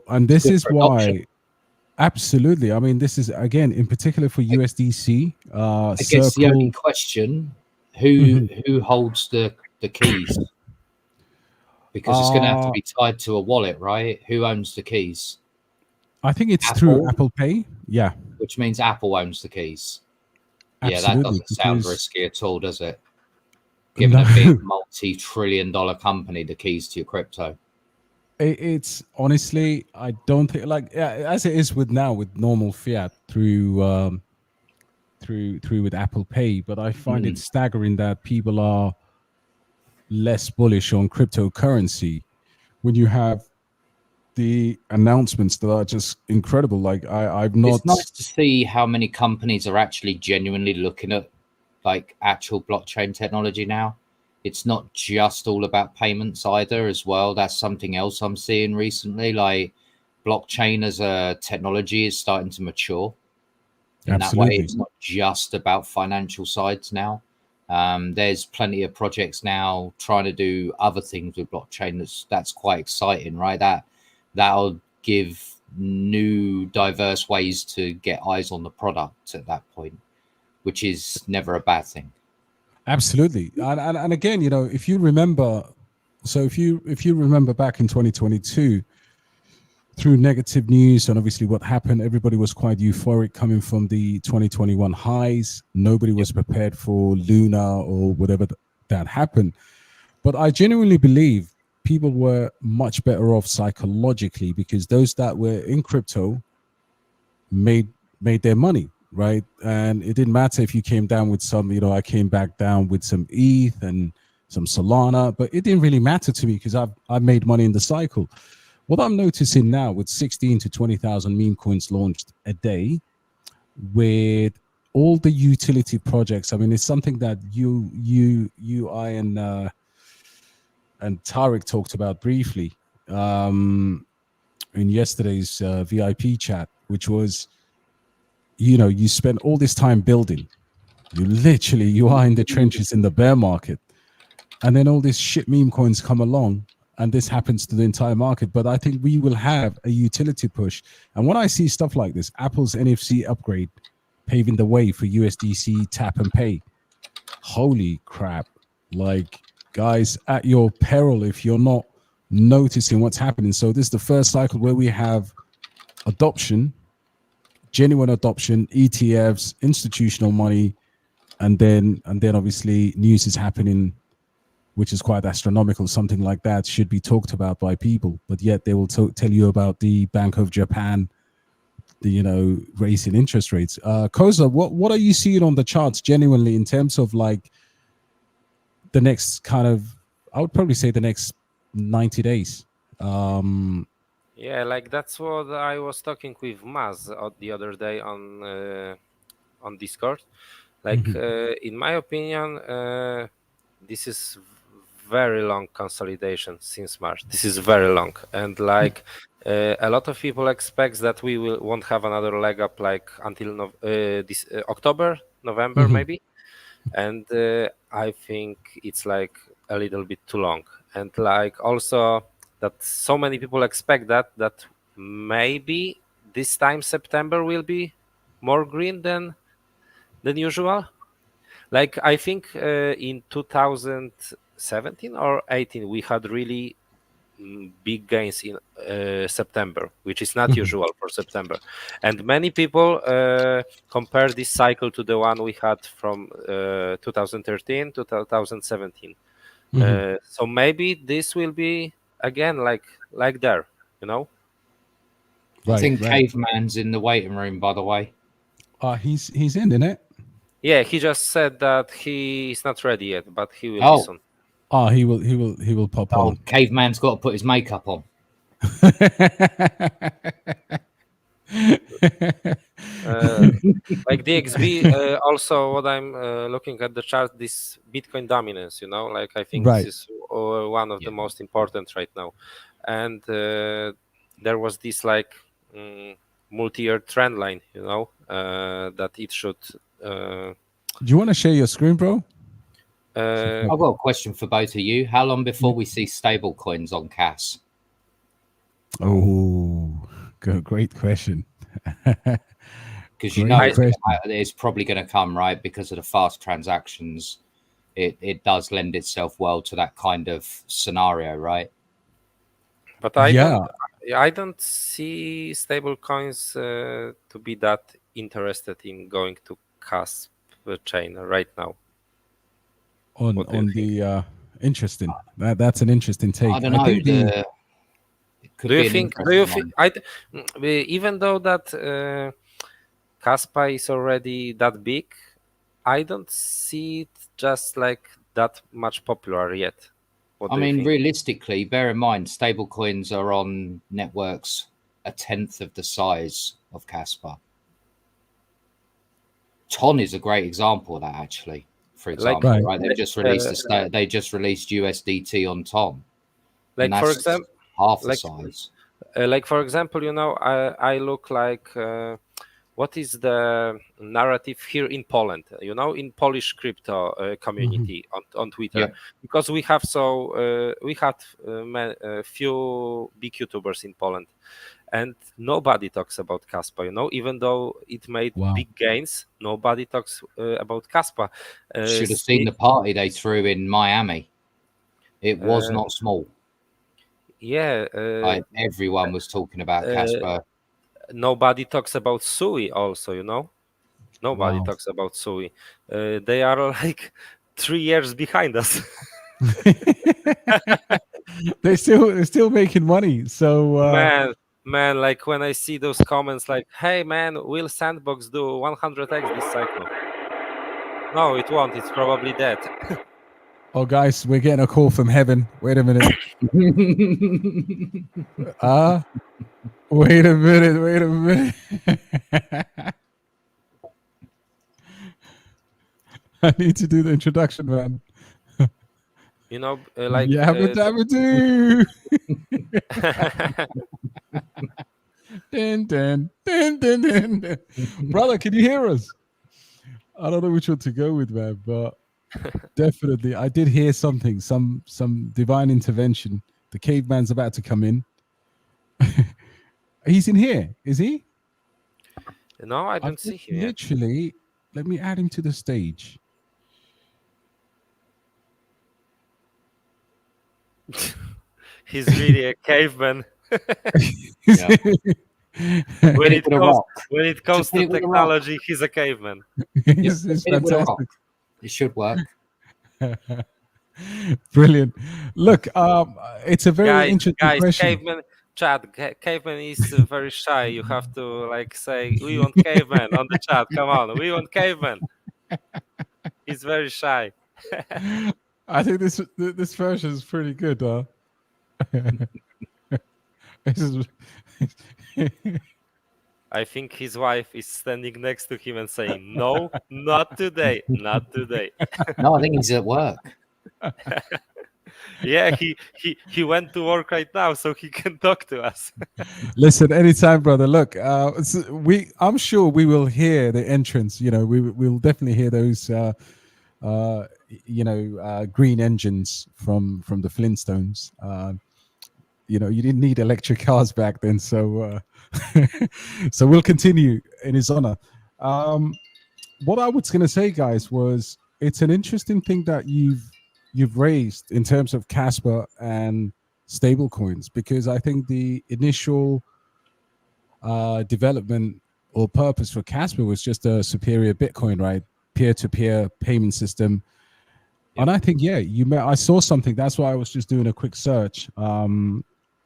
And this is why. Absolutely. I mean, this is again in particular for USDC. I guess the only question: who holds the keys? Because it's going to have to be tied to a wallet, right? Who owns the keys? I think it's through Apple Pay. Yeah. Which means Apple owns the keys. Absolutely, yeah, that doesn't sound risky at all, does it? giving No. a big multi-trillion-dollar company the keys to your crypto. It's honestly, I don't think, like, as it is with now with normal fiat through with Apple Pay, but I find it staggering that people are less bullish on cryptocurrency when you have the announcements that are just incredible. Like I've not. It's nice to see how many companies are actually genuinely looking at like actual blockchain technology now. It's not just all about payments either as well. That's something else I'm seeing recently. Like blockchain as a technology is starting to mature in that way. Absolutely. It's not just about financial sides now. There's plenty of projects now trying to do other things with blockchain. That's quite exciting, right? That'll give new diverse ways to get eyes on the product at that point, which is never a bad thing. Absolutely. And again, you know, if you remember, so if you remember back in 2022, through negative news and obviously what happened, everybody was quite euphoric coming from the 2021 highs. Nobody was prepared for Luna or whatever that happened. But I genuinely believe people were much better off psychologically because those that were in crypto made their money, right? And it didn't matter if you came down with some, you know, I came back down with some ETH and some Solana, but it didn't really matter to me because I've made money in the cycle. What I'm noticing now with 16 to 20,000 meme coins launched a day, with all the utility projects, I mean, it's something that I and Tarek talked about briefly in yesterday's VIP chat, which was, you know, you spend all this time building. You are in the trenches in the bear market, and then all these shit meme coins come along and this happens to the entire market. But I think we will have a utility push. And when I see stuff like this, Apple's NFC upgrade paving the way for USDC tap and pay, holy crap. Like, guys, at your peril if you're not noticing what's happening. So this is the first cycle where we have adoption, genuine adoption, ETFs, institutional money, and then obviously news is happening, which is quite astronomical. Something like that should be talked about by people, but yet they will tell you about the Bank of Japan, you know, raising interest rates. Koza, what are you seeing on the charts genuinely in terms of like the next kind of, I would probably say the next 90 days? Yeah, like that's what I was talking with Maz the other day on Discord. Like in my opinion, this is very long consolidation since March. This is very long, and like a lot of people expect that we won't have another leg up like until this October, November maybe, and I think it's like a little bit too long, and like also that so many people expect that maybe this time September will be more green than usual. Like I think in 2017 or 18 we had really big gains in September, which is not usual for September, and many people compare this cycle to the one we had from 2013 to 2017. So maybe this will be again like there, you know. I think Caveman's in the waiting room, by the way. He's in it. Yeah, he just said that he is not ready yet, but he will be soon. He will pop on. Caveman's got to put his makeup on. Like DXB, also what I'm looking at the chart, this Bitcoin dominance, you know, like I think this is one of the most important right now. And there was this like multi-year trend line, you know, that it should. Do you want to share your screen, bro? I've got a question for both of you. How long before we see stable coins on CAS? Oh, great question. Because you know it's probably going to come, right? Because of the fast transactions, it does lend itself well to that kind of scenario, right? But I don't see stable coins to be that interested in going to CAS chain right now. on What do you think? the interesting. That's an interesting take. I don't know. think It could Do be you an think? Do interesting you one. think? Even though that Kaspa is already that big, I don't see it just like that much popular yet. What I do you mean, think? realistically, bear in mind, stable coins are on networks a tenth of the size of Casper. Ton is a great example of that, actually. For example, Right. right? They've just released they just released USDT on Ton, and like for that's example, half the like size. like for example, I look like what is the narrative here in Poland? In Polish crypto community on Twitter, Yeah. because we have we had few big YouTubers in Poland, and nobody talks about Kaspa. Even though it made Wow. big gains, nobody talks about Kaspa. Should have seen the party they threw in Miami. It was not small. Yeah, Like everyone was talking about Casper. nobody talks about Sui also. Nobody Wow. talks about Sui. They are like 3 years behind us. they're still making money. So Man, like when I see those comments like, hey man, will Sandbox do 100x this cycle? No, it won't. It's probably dead. oh guys, we're getting a call from heaven. Wait a minute. Wait a minute. I need to do the introduction, man. Like Yabba dabba doo. Dun, dun, dun, dun, dun, dun. Brother, can you hear us? I don't know which one to go with, man, but definitely I did hear something, some divine intervention. The caveman's about to come in. He's in here, is he? No, I don't see him yet. Literally, let me add him to the stage. He's really a caveman. Yeah. When it comes to technology, he's a caveman. It's fantastic. It should work. Brilliant. Look, it's a very interesting question. Caveman is very shy. You have to say, we want caveman on the chat. Come on, we want caveman. He's very shy. I think this version is pretty good, huh? I think his wife is standing next to him and saying, no, not today, not today. No, I think he's at work. Yeah, he went to work right now, so he can talk to us. Listen, anytime, brother. Look, I'm sure we will hear the entrance. We'll definitely hear those green engines from the Flintstones. You didn't need electric cars back then, so so we'll continue in his honor. What I was going to say, guys, was it's an interesting thing that you've raised in terms of Casper and stable coins, because I think the initial development or purpose for Casper was just a superior Bitcoin, right? Peer-to-peer payment system. Yep. And I think, I saw something. That's why I was just doing a quick search,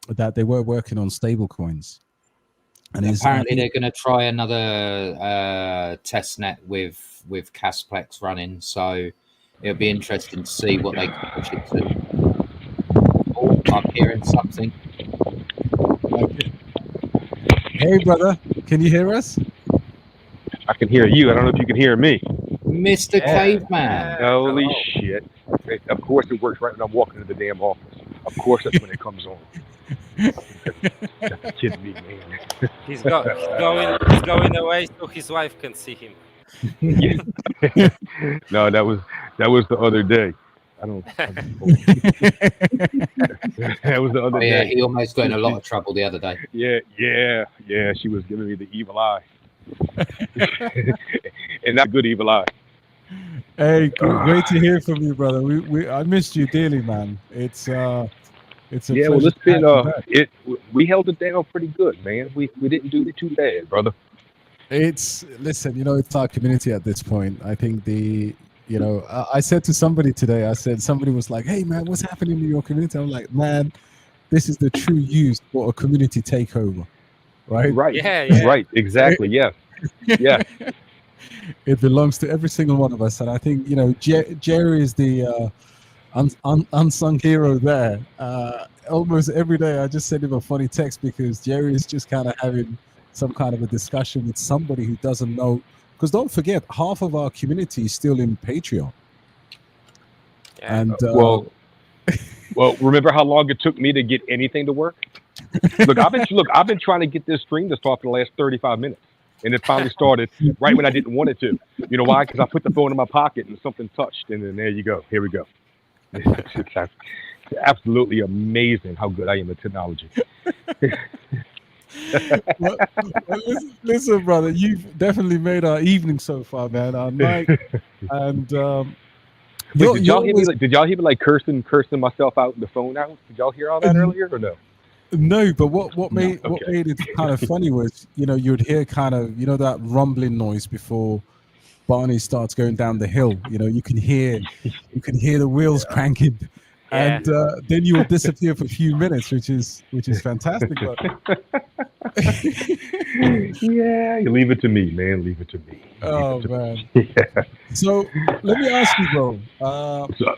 that they were working on stable coins. And apparently they're going to try another test net with Casplex running. So it'll be interesting to see what they can push it to. Oh, I'm hearing something. Okay. Hey, brother, can you hear us? I can hear you. I don't know if you can hear me. Mr. Caveman. Holy shit. Of course it works right when I'm walking into the damn office. Of course that's when it comes on. That's kidding me, man. He's going away so his wife can see him. No, that was the other day. That was the other day. He almost got in a lot of trouble the other day. Yeah. She was giving me the evil eye. And not good evil eye. Hey, great to hear from you, brother. I missed you dearly, man. It's a well, it's been we held it down pretty good, man. We didn't do it too bad, brother. Listen, it's our community at this point. I think You know, I said to somebody today, I said, somebody was like, hey, man, what's happening in your community? I'm like, man, this is the true use for a community takeover, right? Right. Yeah. Right. Exactly. Yes. Yes. It belongs to every single one of us. And I think, you know, Jerry is the unsung hero there. Almost every day I just send him a funny text because Jerry is just kind of having some kind of a discussion with somebody who doesn't know. Because don't forget, half of our community is still in Patreon. Yeah. And Well, remember how long it took me to get anything to work? Look, I've been trying to get this stream to start for the last 35 minutes, and it finally started right when I didn't want it to. You know why? Because I put the phone in my pocket and something touched, and then there you go. Here we go. It's absolutely amazing how good I am at technology. well, listen, brother, you've definitely made our evening so far, man. Our night, and Wait, did y'all hear me? Did y'all hear me like cursing myself out, the phone out? Did y'all hear all that earlier or no? No, but what made Okay. what made it kind of funny was, you know, you'd hear kind of, you know, that rumbling noise before Barney starts going down the hill. You know, you can hear the wheels cranking, Yeah. and then you will disappear for a few minutes, which is fantastic. But Yeah, you leave it to me, man. Leave it to me. oh man. Yeah. So let me ask you, bro. So,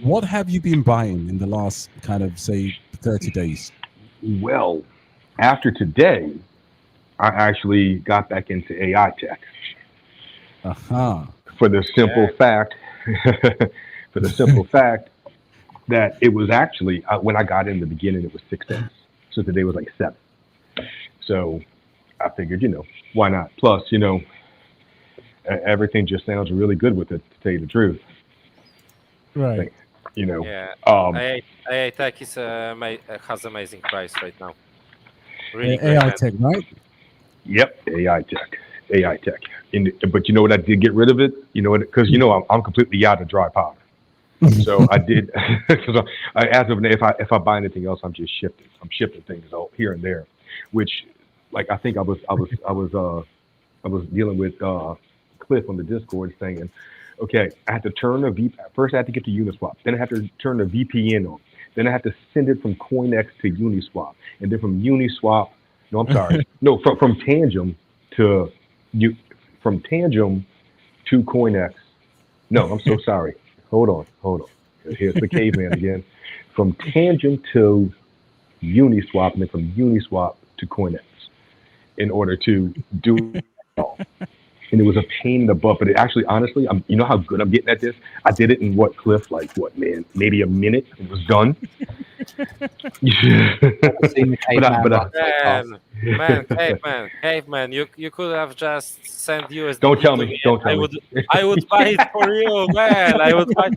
What have you been buying in the last kind of, say, 30 days? well, after today, I actually got back into AI tech for the simple fact, that it was actually when I got in the beginning, it was 6 cents. So today was like 7. So I figured, you know, why not? Plus, you know, everything just sounds really good with it, to tell you the truth. Right. You know, Yeah. um, AI tech is has amazing price right now. Really great. AI tech, right? yep, AI tech. But you know what? I did get rid of it. You know what? Because you know I'm completely out of dry powder. So I did. So as of now, if I buy anything else, I'm just shifting. I'm shifting things out here and there, which, like, I think I was dealing with Cliff on the Discord saying, okay, I had to turn first I had to get to Uniswap, then I had to turn the VPN on, then I had to send it from CoinX to Uniswap, and then from Uniswap, no, I'm sorry, no, from Tangem to CoinX. No, I'm so sorry. Hold on. Here's the caveman again. From Tangent to Uniswap, and then from Uniswap to CoinX, in order to do it all. And it was a pain in the butt, but it actually, honestly, you know how good I'm getting at this? I did it in Cliff? Like, maybe a minute? It was done. Caveman, you could have just sent USDT. Don't tell me. I would buy it for you, man. I would buy.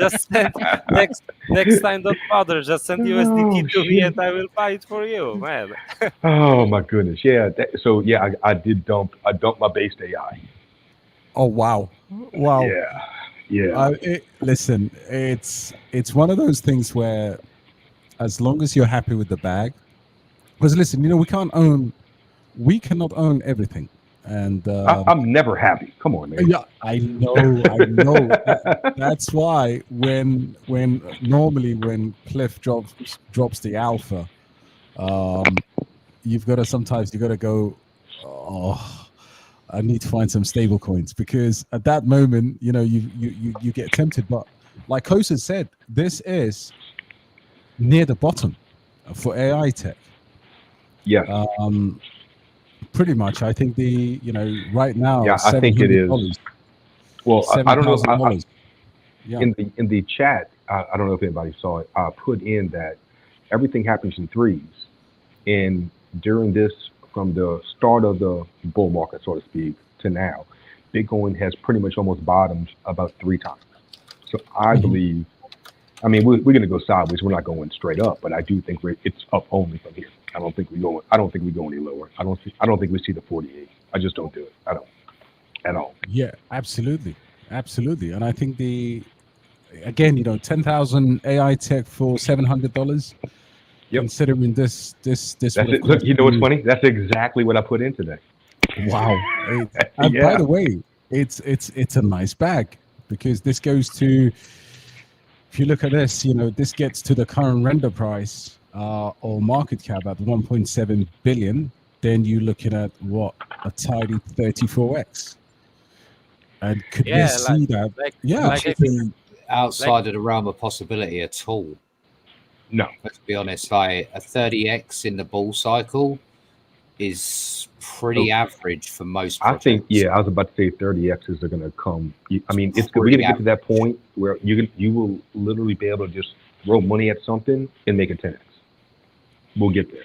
Just send next time. Don't bother. Just send USDT to me, and I will buy it for you, man. Oh my goodness, yeah. I did dump. I dumped my based AI. Oh wow. Yeah. Listen, it's one of those things where, as long as you're happy with the bag, because listen, you know, we cannot own everything, and I'm never happy. Come on, man. Yeah, I know. That's why when Cliff drops the alpha, you got to go, oh, I need to find some stable coins, because at that moment, you know, you get tempted. But like Kosa said, this is near the bottom for AI tech. Yes. Pretty much. I think right now. Yeah, I think it is. Well, I don't know. In the chat, I don't know if anybody saw it. I put in that everything happens in threes, and during this, from the start of the bull market, so to speak, to now, Bitcoin has pretty much almost bottomed about 3 times. So I believe, I mean, we're going to go sideways. We're not going straight up, but I do think it's up only from here. I don't think we go any lower. I don't think we see the 48. I just don't do it. I don't at all. Yeah, absolutely. And I think again, you know, 10,000 AI tech for $700. Yep. Considering this. That's it. Look, you know what's funny? That's exactly what I put in today. Wow. And by the way, it's a nice bag. because this goes to, if you look at this, this gets to the current render price or market cap at 1.7 billion. Then you're looking at what, a tidy 34x. And could we see that? Like outside of the realm of possibility at all. No. Let's be honest, like a 30x in the bull cycle is pretty average for most projects. I think, I was about to say 30x's are going to come. I mean, we're going to get to that point where you will literally be able to just throw money at something and make it 10x. We'll get there.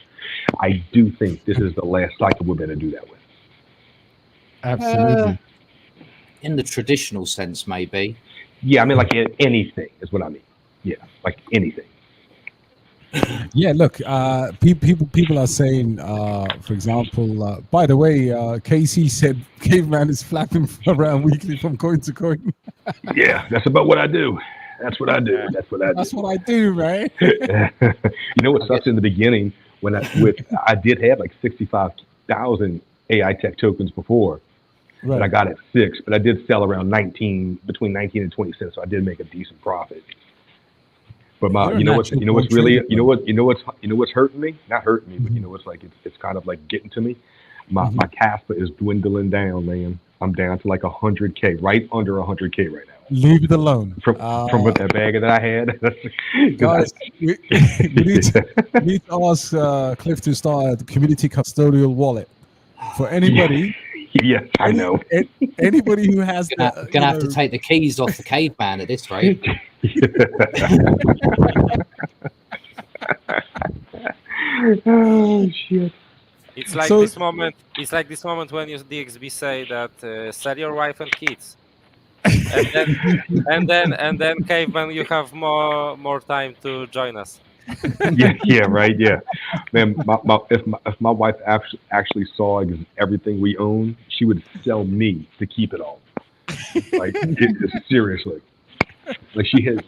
I do think this is the last cycle we're going to do that with. Absolutely. In the traditional sense, maybe. Yeah, I mean, like anything is what I mean. Yeah, like anything. Yeah, look, people are saying, for example, by the way, KC said Caveman is flapping around weekly from coin to coin. Yeah, that's about what I do. That's what I do. That's what I do. That's what I do, right? You know what sucks in the beginning when I did have like 65,000 AI tech tokens before, right. And I got at 6, but I did sell around between 19 and 20 cents, so I did make a decent profit. But what's hurting me? Not hurting me, but what's like it's kind of like getting to me. My Casper is dwindling down, man. I'm down to like 100K, right under 100K right now. Leave it alone. From what that bag that I had. Guys, we need to ask Cliff to start a community custodial wallet for anybody. Yes, I know. Anybody who has gonna have to take the keys off the caveman at this rate. Oh shit! It's like this moment. It's like this moment when you DXB say that sell your wife and kids, and then caveman, you have more time to join us. yeah, right. Yeah, man. If my wife actually saw everything we own, she would sell me to keep it all. Like seriously, like she has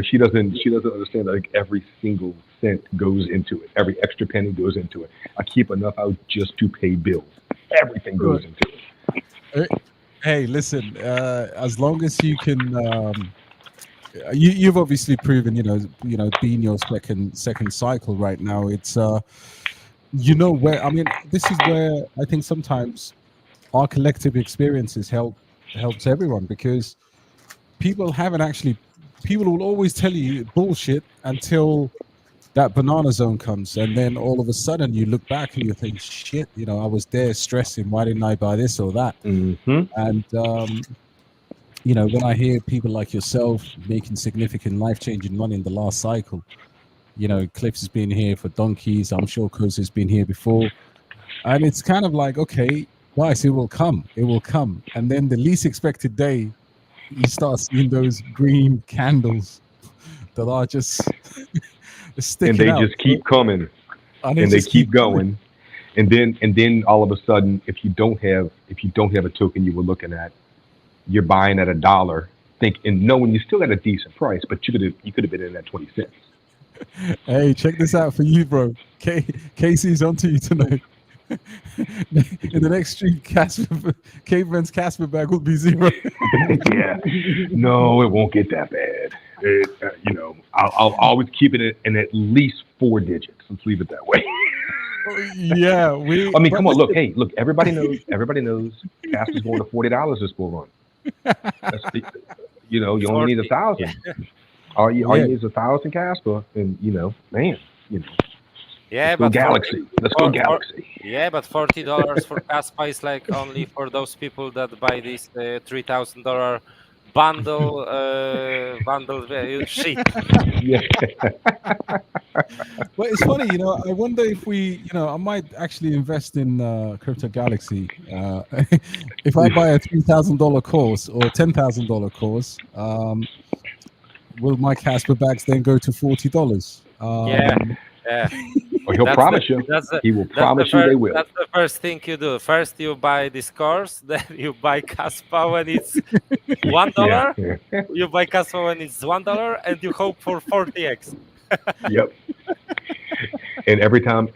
she doesn't understand that like every single cent goes into it. Every extra penny goes into it. I keep enough out just to pay bills. Everything goes into it. Hey, listen. As long as you can. You've obviously proven, being your second cycle right now. It's, where, I mean, this is where I think sometimes our collective experiences helps everyone, because people will always tell you bullshit until that banana zone comes. And then all of a sudden you look back and you think, shit, I was there stressing. Why didn't I buy this or that? Mm-hmm. And, when I hear people like yourself making significant life-changing money in the last cycle, Cliff's has been here for donkeys. I'm sure Coase has been here before. And it's kind of like, okay, guys, it will come. It will come. And then the least expected day, you start seeing those green candles that are just sticking out. And they just keep coming. And they keep going. And then all of a sudden, if you don't have a token you were looking at, you're buying at $1, knowing you still got a decent price, but you could have been in at 20 cents. Hey, check this out for you, bro. Casey's onto you tonight. In the next stream, Caveman's Casper bag will be 0. Yeah, no, it won't get that bad. I'll always keep it in at least 4 digits. Let's leave it that way. Yeah, come on, look, everybody knows Casper's going to $40 this bull run. You only need 1,000. All you need is 1,000 Casper, and man, Yeah, let's go Galaxy. Let's go Galaxy. Yeah, but $40 for Casper is like only for those people that buy this $3,000 bundle sheet. Yeah. But it's funny, I wonder if I might actually invest in Crypto Galaxy. If I buy a $3,000 course or $10,000 course, will my Casper bags then go to $40? Yeah. Or he'll promise you. He will promise you they will. That's the first thing you do. First, you buy this course, then you buy Casper when it's $1. Yeah. You buy Casper when it's $1, and you hope for 40x. Yep. And every time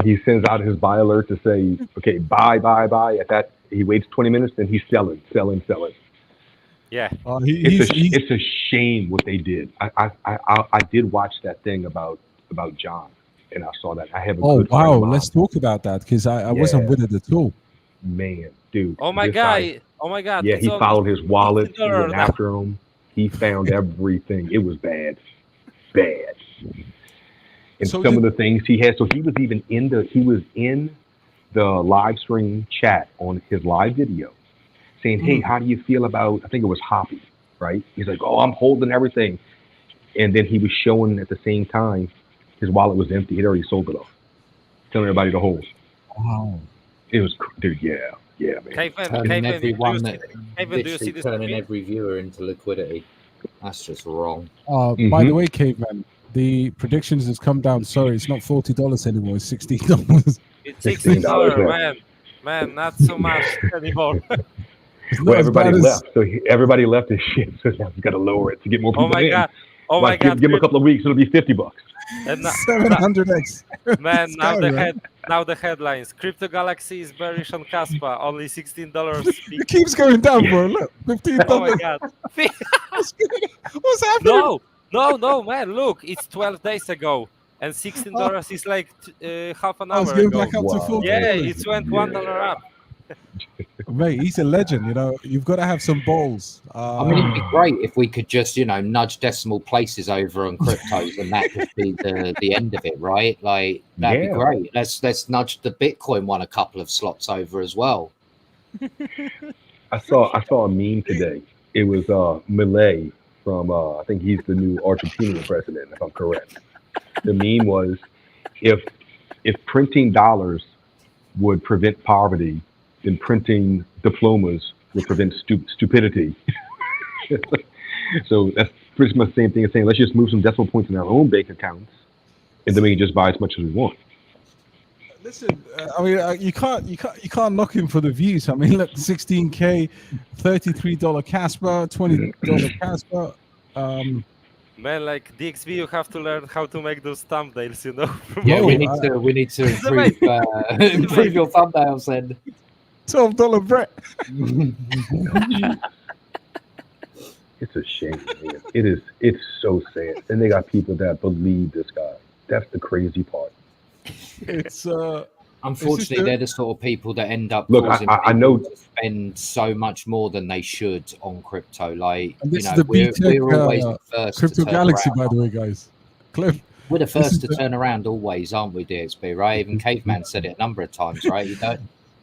he sends out his buy alert to say, okay, buy, at that, he waits 20 minutes, then he's selling. Yeah. It's a shame what they did. I did watch that thing about John, and I saw that. I have a Oh good friend wow, of mine. let's talk about that because I wasn't Yeah. with it at all. Man, dude. Oh my this guy- god! Oh my god! Yeah, it's he only followed his wallet. He went $60 after him. He found everything. It was bad. And So some of the things he had. So he was even in the live stream chat on his live video saying, "Hey, how do you feel about?" I think it was Hoppy, right? He's like, "Oh, I'm holding everything," and then he was showing at the same time his wallet was empty. He'd already sold it off, telling everybody to hold. Wow. It was, dude. Yeah, man. Turning everyone that do you literally see this turning tweet? every viewer into liquidity. That's just wrong. By the way, Caveman, the predictions has come down. Sorry, it's not $40 anymore. It's $16. It's $16, $16, man, not so much anymore. It's not Well, as everybody bad as left, so everybody left his shit. So now he's got to lower it to get more people Oh my in. god! Oh Like, my god! give him a couple of weeks, it'll be $50. And 700x. man, now Sky, man. now the headlines: Crypto Galaxy is bearish on Caspa, only $16. It keeps going down, bro. Look, $15. Oh my god! What's happening? No, man! Look, it's 12 days ago, and $16 is like half an Oh, it's hour going ago. back up to Wow. $40. Yeah, it went $1 up. Mate, he's a legend. You know, you've got to have some balls. I mean, it'd be great if we could just, nudge decimal places over on cryptos, and that could be the end of it, right? Like that'd be Yeah. great. Let's nudge the Bitcoin one a couple of slots over as well. I saw a meme today. It was Milei from I think he's the new Argentinian president, if I'm correct. The meme was if printing dollars would prevent poverty, then printing diplomas would prevent stupidity. So that's pretty much the same thing as saying let's just move some decimal points in our own bank accounts, and then we can just buy as much as we want. Listen, I mean, you can't knock him for the views. I mean, look, 16K, $33 Casper, $20 Casper. Man, like DXB, you have to learn how to make those thumbnails. Yeah, Bro, we need to improve your thumbnails then. $12 Brett. It's a shame, man. It's so sad. And they got people that believe this guy. That's the crazy part. It's Unfortunately, they're the sort of people that end up Look, causing I know people to spend so much more than they should on crypto. Like, and this is the we're always the first Crypto to turn Galaxy, around. by the way, guys. Cliff. We're the first to turn around always, aren't we, DXB, right? Even Caveman said it a number of times, right? You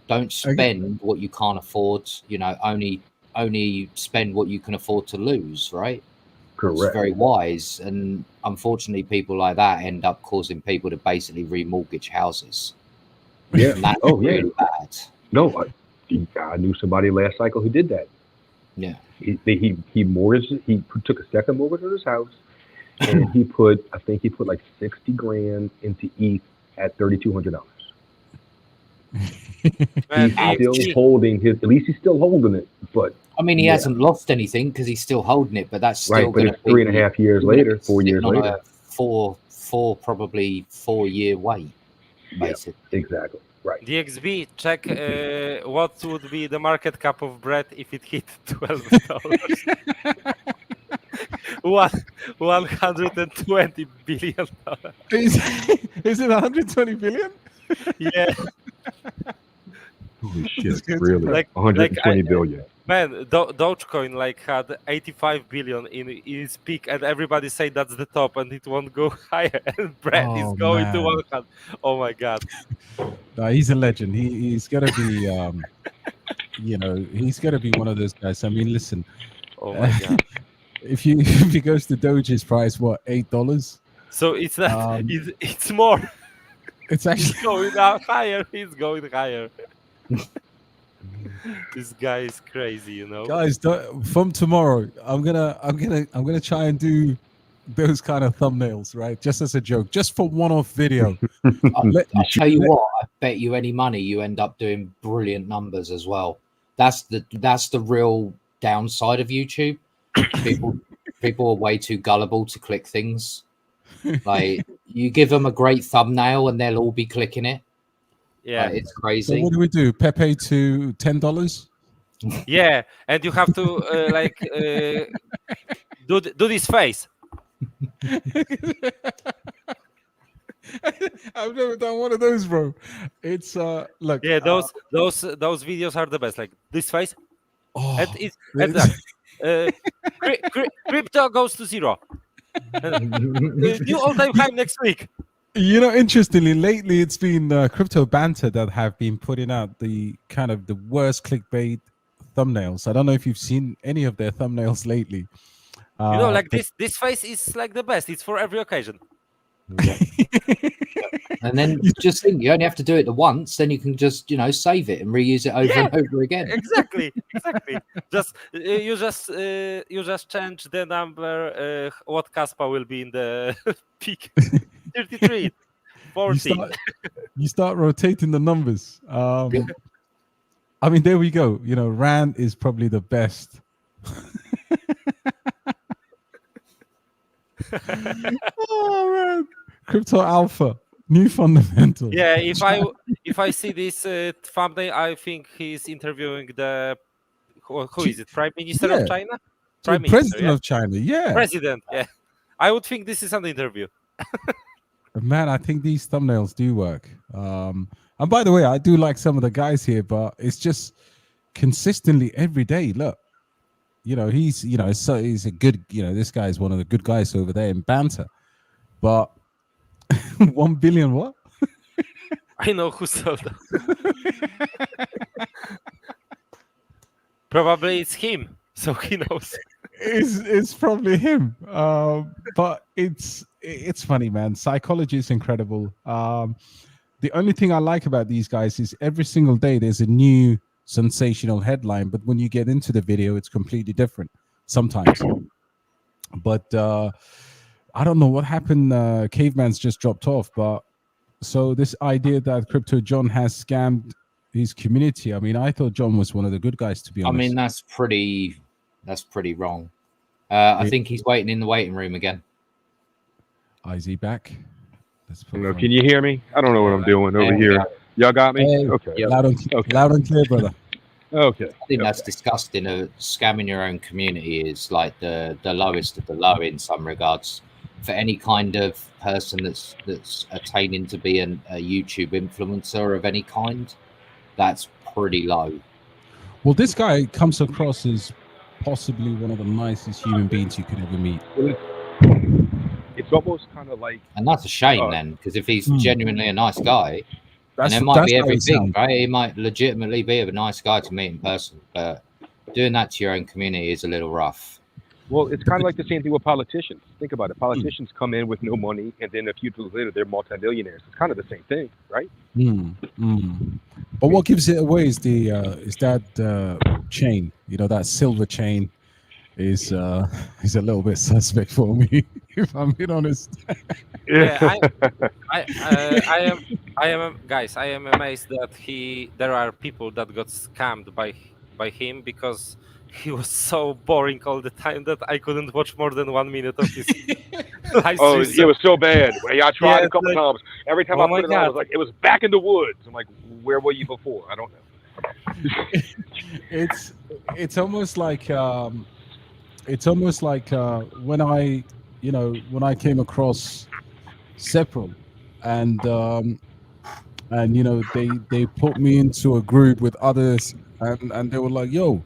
don't spend what you can't afford, only spend what you can afford to lose, right? correct. It's very wise. And unfortunately, people like that end up causing people to basically remortgage houses. Yeah. And that's Oh, yeah. really bad. No, I knew somebody last cycle who did that. Yeah. He mortgaged. He took a second mortgage on his house, and I think he put like 60 grand into ETH at $3,200. Man, He's still holding his. At least he's still holding it. But I mean, he Yeah. hasn't lost anything because he's still holding it, but that's still right, but going to it's 3.5 years later, 4 years on later. a probably 4-year wait, basically. Exactly. Right. DXB, check what would be the market cap of Brett if it hit $12. 120 billion. Is it 120 billion? Yeah, Holy shit! This guy's Really? like- 120 billion. man, Dogecoin had 85 billion in its peak, and everybody say that's the top, and it won't go higher. And Brett is Oh, going to man. 100. Oh my god! No, he's a legend. He's got to be, he's got to be one of those guys. I mean, listen, Oh my god! if he goes to Doge's price, what, $8? So it's not. Um, It's more. It's actually He's going out higher. He's going higher. This guy is crazy, guys. From tomorrow, I'm gonna try and do those kind of thumbnails, right? Just as a joke, just for one-off video. I'll tell you what, I bet you any money you end up doing brilliant numbers as well. That's the real downside of YouTube. People are way too gullible to click things. Like, you give them a great thumbnail and they'll all be clicking it. Yeah. Like, it's So crazy. what do we do? Pepe to $10? Yeah, and you have to do this face. I've never done one of those, bro. It's look. Yeah, those videos are the best. Like this face, and Oh, and that. Crypto goes to zero. New all-time high next week. you know, interestingly, lately it's been crypto banter that have been putting out the kind of the worst clickbait thumbnails. I don't know if you've seen any of their thumbnails lately. You know, like but- this face is like the best. It's for every occasion. And then just think, you only have to do it once, then you can just, save it and reuse it over and over again. Exactly. Just you just change the number. What Kaspa will be in the peak? 33, 40. you start rotating the numbers. I mean, there we go. You know, Rand is probably the best. Oh man, Crypto Alpha, new fundamental. Yeah, if I see this thumbnail, I think he's interviewing the who is it? Prime Minister of China? The president of China, President, yeah. I would think this is an interview. Man, I think these thumbnails do work. And by the way, I do like some of the guys here, but it's just consistently every day. Look, he's a good, this guy is one of the good guys over there in banter. But 1 billion what? I know who sold them. Probably it's him, so he knows. It's probably him. But it's funny, man. Psychology is incredible. The only thing I like about these guys is every single day there's a new sensational headline, but when you get into the video, it's completely different sometimes. But I don't know what happened. Caveman's just dropped off. But so this idea that Crypto John has scammed his community. I mean, I thought John was one of the good guys, to be honest. I mean, that's pretty wrong. I think he's waiting in the waiting room again. Is he back? Can you hear me? I don't know what I'm doing over here. Y'all got me? Hey, okay. Loud and clear, brother. Okay. I think that's disgusting. Scamming your own community is like the lowest of the low in some regards. For any kind of person that's attaining to be a YouTube influencer of any kind, that's pretty low. Well, this guy comes across as possibly one of the nicest human beings you could ever meet. It's almost kind of like, and that's a shame then, because if he's genuinely a nice guy, and it might that's be how it everything, sounds. right? He might legitimately be a nice guy to meet in person, but doing that to your own community is a little rough. well, it's kind of like the same thing with politicians. Think about it. Politicians come in with no money, and then a few years later, they're multimillionaires. It's kind of the same thing, right? But what gives it away is that chain. That silver chain is a little bit suspect for me, if I'm being honest. Yeah, I am guys. I am amazed that there are people that got scammed by him, because he was so boring all the time that I couldn't watch more than 1 minute of his live Oh, stream. it was so bad. I tried Yeah, a couple like- times. Every time Oh I my put it on, I was God. like, it was back in the woods. I'm like, where were you before? I don't know. It's almost like when I came across Sepro, and they put me into a group with others, and they were like, yo,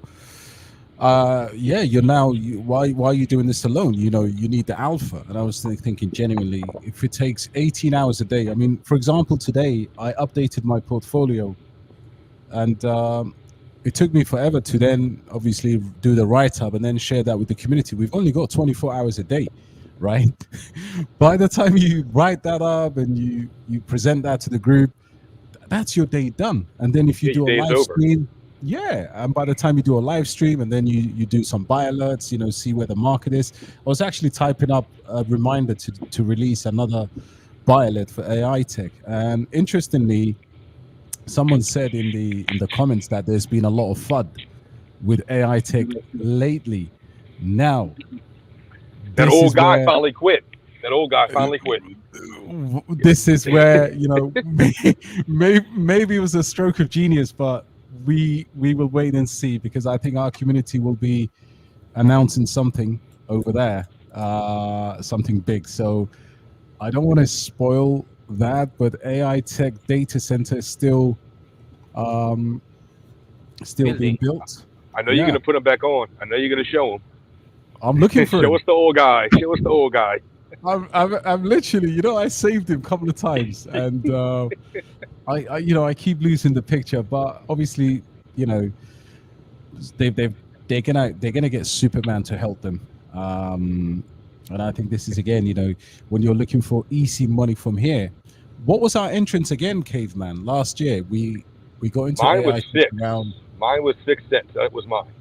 why are you doing this alone? You need the alpha. And I was thinking genuinely, if it takes 18 hours a day, I mean, for example, today I updated my portfolio, and it took me forever to then obviously do the write-up and then share that with the community. We've only got 24 hours a day, right? By the time you write that up and you present that to the group, that's your day done. And then if you do a live stream, and by the time you do a live stream and then you do some buy alerts, see where the market is. I was actually typing up a reminder to release another buy alert for AI tech. And interestingly, someone said in the comments that there's been a lot of FUD with AI tech lately. Now, That old guy finally quit. This is where maybe it was a stroke of genius, but we will wait and see, because I think our community will be announcing something over there, something big. So I don't want to spoil that, but AI tech data center is still being Building. built. I know you're Yeah, gonna put him back on. I know you're gonna show him. I'm looking for Show him. us the old guy. Show us the old guy. I'm literally, I saved him a couple of times, and I keep losing the picture, but obviously, they're gonna get Superman to help them. And I think this is again, when you're looking for easy money from here. What was our entrance again, Caveman? Last year we got into Mine was AI 6. around Mine was 6 cents. That was mine.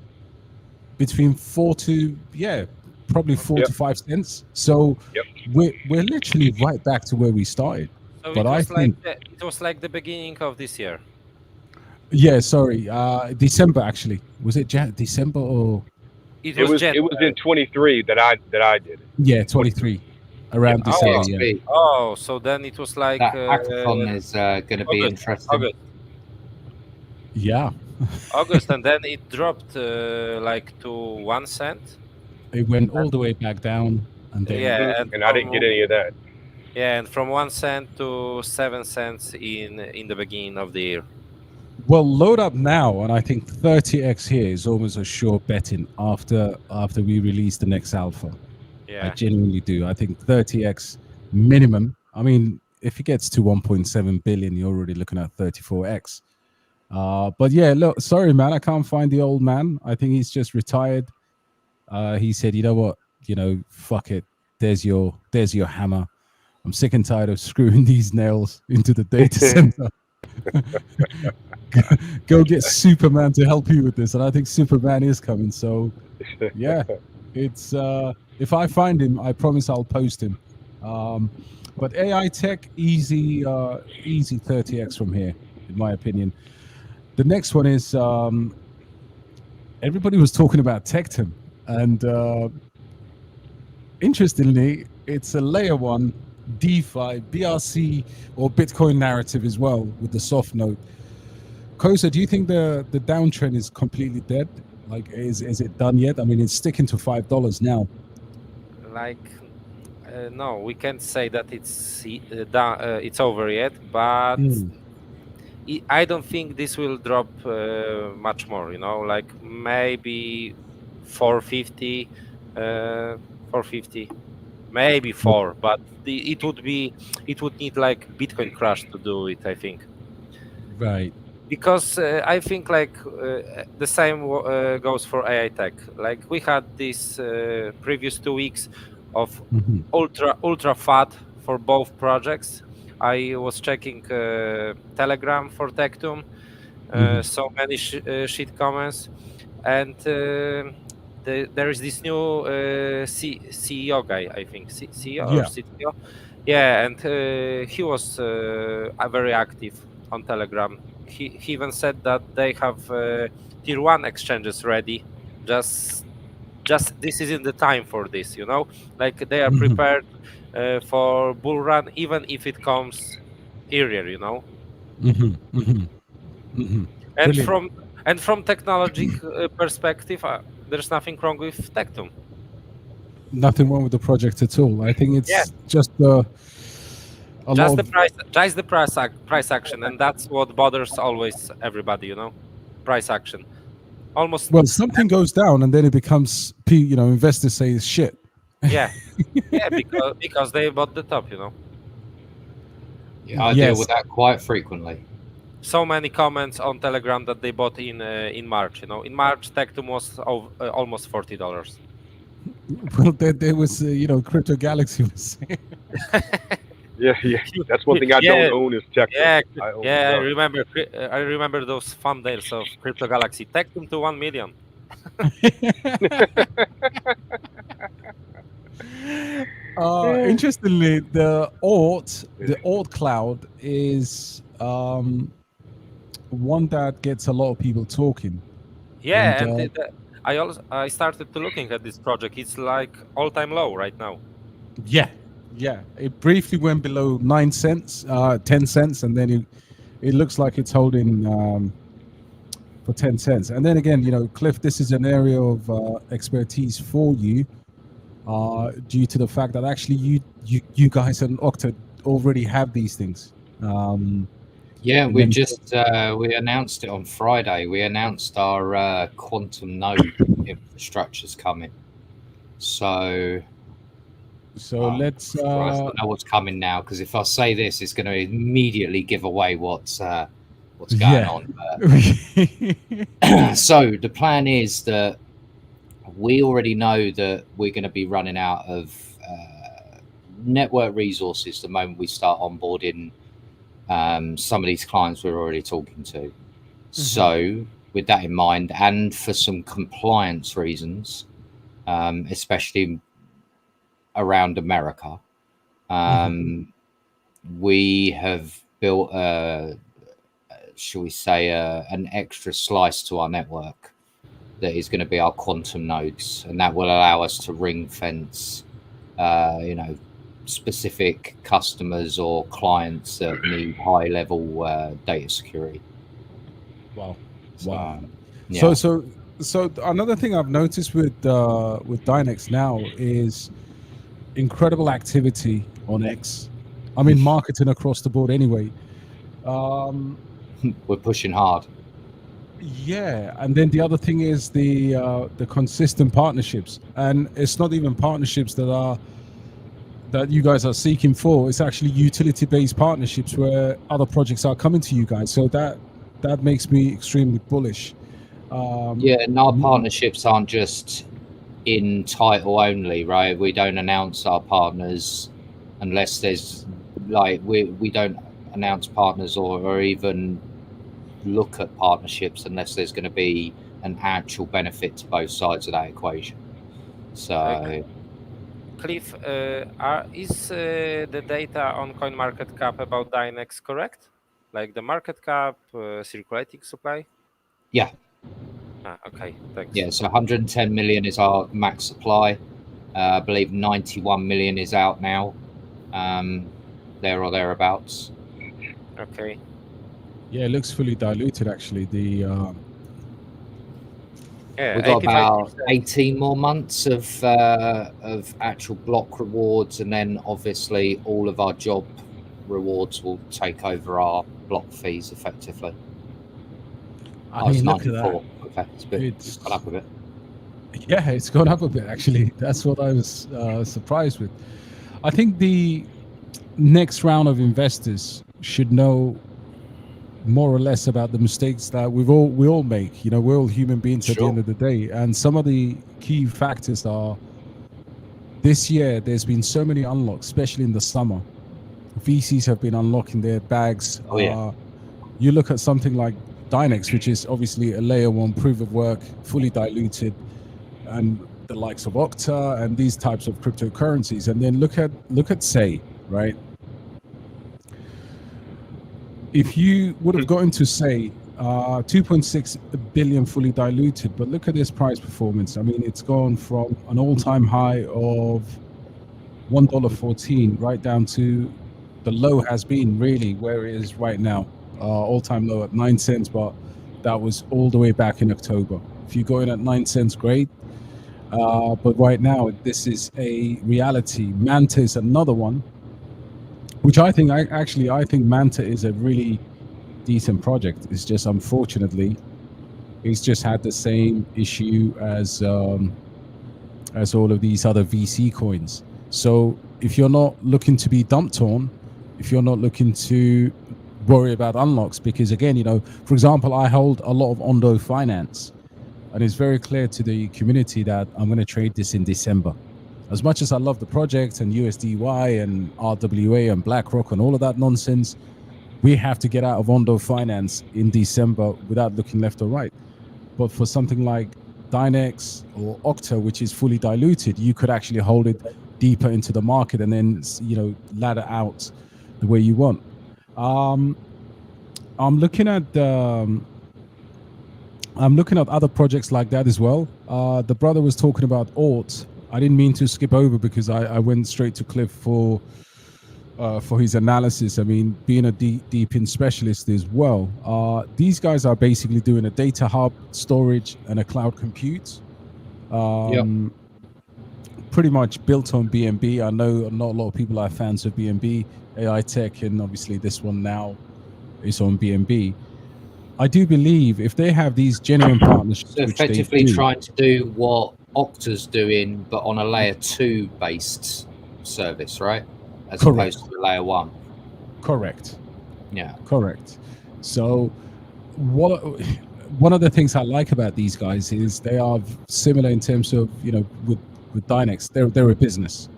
between 4 to probably 4 Yep. to 5 cents. So Yep. we're literally right back to where we started. So But it I was think it was like the beginning of this year. sorry, December actually. Was it December or It It was was January. in 23 that I did it. 23 around Yeah. December, DXB. Oh, so then it was like That hackathon is going to be interesting. yeah. August, and then it dropped like to 1 cent. It went all the way back down, and then Yeah, And I didn't get any of that. Yeah, and from 1 cent to 7 cents in the beginning of the year. well, load up now, and I think 30x here is almost a sure betting after we release the next alpha. I Yeah, genuinely do. I think 30x minimum. I mean, if it gets to 1.7 billion, you're already looking at 34x. But yeah, look, sorry, man, I can't find the old man. I think he's just retired. He said, you know what, fuck it. There's your hammer. I'm sick and tired of screwing these nails into the data center. Go get Superman to help you with this. And I think Superman is coming. So yeah, it's if I find him, I promise I'll post him. But AI tech, easy 30x from here, in my opinion. The next one is everybody was talking about Tectum, and interestingly, it's a layer one DeFi, BRC, or Bitcoin narrative as well with the soft note. Kosa, do you think the downtrend is completely dead? Like, is it done yet? I mean, it's sticking to $5 now. like no, we can't say that it's over yet, but I don't think this will drop much more. Like maybe 450, 450, maybe 4. But it would need like Bitcoin crash to do it, I think. Right. Because I think like the same goes for AI tech. Like we had this previous 2 weeks of ultra fat for both projects. I was checking Telegram for Tectum, so many shit comments, and there is this new CEO guy, I think, CEO or CTO. Yeah, and he was very active on Telegram. He even said that they have tier 1 exchanges ready. Just this isn't the time for this, like they are prepared for bull run, even if it comes earlier, And from technology perspective, there's nothing wrong with Tectum. Nothing wrong with the project at all. I think it's just the price action, and that's what bothers always everybody, price action. Almost. Well, something goes down, and then it becomes, investors say it's shit. Yeah, because they bought the top, Yeah, I deal with that quite frequently. So many comments on Telegram that they bought in March. In March, Tectum was almost $40. Well, there was, Crypto Galaxy was saying. Yeah. That's one thing I don't own is Tectum. I remember those thumbnails of Crypto Galaxy. Tectum to 1 million. Interestingly, the alt cloud is one that gets a lot of people talking. Yeah, and I started to looking at this project. It's like all-time low right now. Yeah. It briefly went below 9 cents, 10 cents, and then it looks like it's holding for 10 cents. And then again, Cliff, this is an area of expertise for you, due to the fact that actually you guys and Okta already have these things. Yeah, and we then- just we announced it on Friday. We announced our quantum node infrastructure's coming. So let's I don't know what's coming now, because if I say this, it's going to immediately give away what's going on. So the plan is that we already know that we're going to be running out of network resources the moment we start onboarding some of these clients we're already talking to. So with that in mind, and for some compliance reasons, especially around America, we have built shall we say an extra slice to our network that is going to be our quantum nodes, and that will allow us to ring fence specific customers or clients that need high level data security. Wow. Yeah. So another thing I've noticed with Dynex now is incredible activity on X. I mean, marketing across the board anyway. We're pushing hard. Yeah, and then the other thing is the consistent partnerships, and it's not even partnerships that you guys are seeking for. It's actually utility-based partnerships where other projects are coming to you guys. So that makes me extremely bullish. And our partnerships aren't just in title only, right? We don't announce our partners unless there's we don't announce partners or even look at partnerships unless there's going to be an actual benefit to both sides of that equation. So Cliff, is the data on CoinMarketCap about Dynex correct? Like the market cap, circulating supply? Yeah. Okay, thanks. Yeah, so 110 million is our max supply. I believe 91 million is out now, there or thereabouts. Okay. Yeah, it looks fully diluted actually. We've got about 18 more months of actual block rewards, and then obviously all of our job rewards will take over our block fees effectively. I mean, look at 94. that. Okay, it's gone up a bit. Yeah, it's gone up a bit actually. That's what I was surprised with. I think the next round of investors should know more or less about the mistakes that we all make. We're all human beings at the end of the day, and some of the key factors are this year there's been so many unlocks, especially in the summer. VCs have been unlocking their bags. You look at something like Dynex, which is obviously a layer one proof of work, fully diluted, and the likes of Okta and these types of cryptocurrencies. And then look at Say, right? If you would have gotten to Say 2.6 billion fully diluted, but look at this price performance. I mean, it's gone from an all-time high of $1.14 right down to the low has been really where it is right now. All-time low at 9 cents, but that was all the way back in October. If you go in at 9 cents, great. But right now, this is a reality. Manta is another one, which I think Manta is a really decent project. It's just unfortunately, it's just had the same issue as all of these other VC coins. So if you're not looking to be dumped on, if you're not looking to worry about unlocks, because again, for example, I hold a lot of Ondo Finance, and it's very clear to the community that I'm going to trade this in December. As much as I love the project and USDY and RWA and BlackRock and all of that nonsense, we have to get out of Ondo Finance in December without looking left or right. But for something like Dynex or Okta, which is fully diluted, you could actually hold it deeper into the market and then ladder out the way you want. I'm looking at other projects like that as well. The brother was talking about Alt. I didn't mean to skip over because I went straight to Cliff for for his analysis. I mean, being a deep in specialist as well. These guys are basically doing a data hub, storage, and a cloud compute. Pretty much built on BNB. I know not a lot of people are fans of BNB, AI Tech, and obviously this one now is on BNB. I do believe if they have these genuine partnerships, So which they effectively do, trying to do what Okta's doing, but on a layer 2 based service, right? As Correct. opposed to layer 1. correct. Yeah. Correct. So, one of the things I like about these guys is they are similar in terms of, you know, with Dynex, they're a business,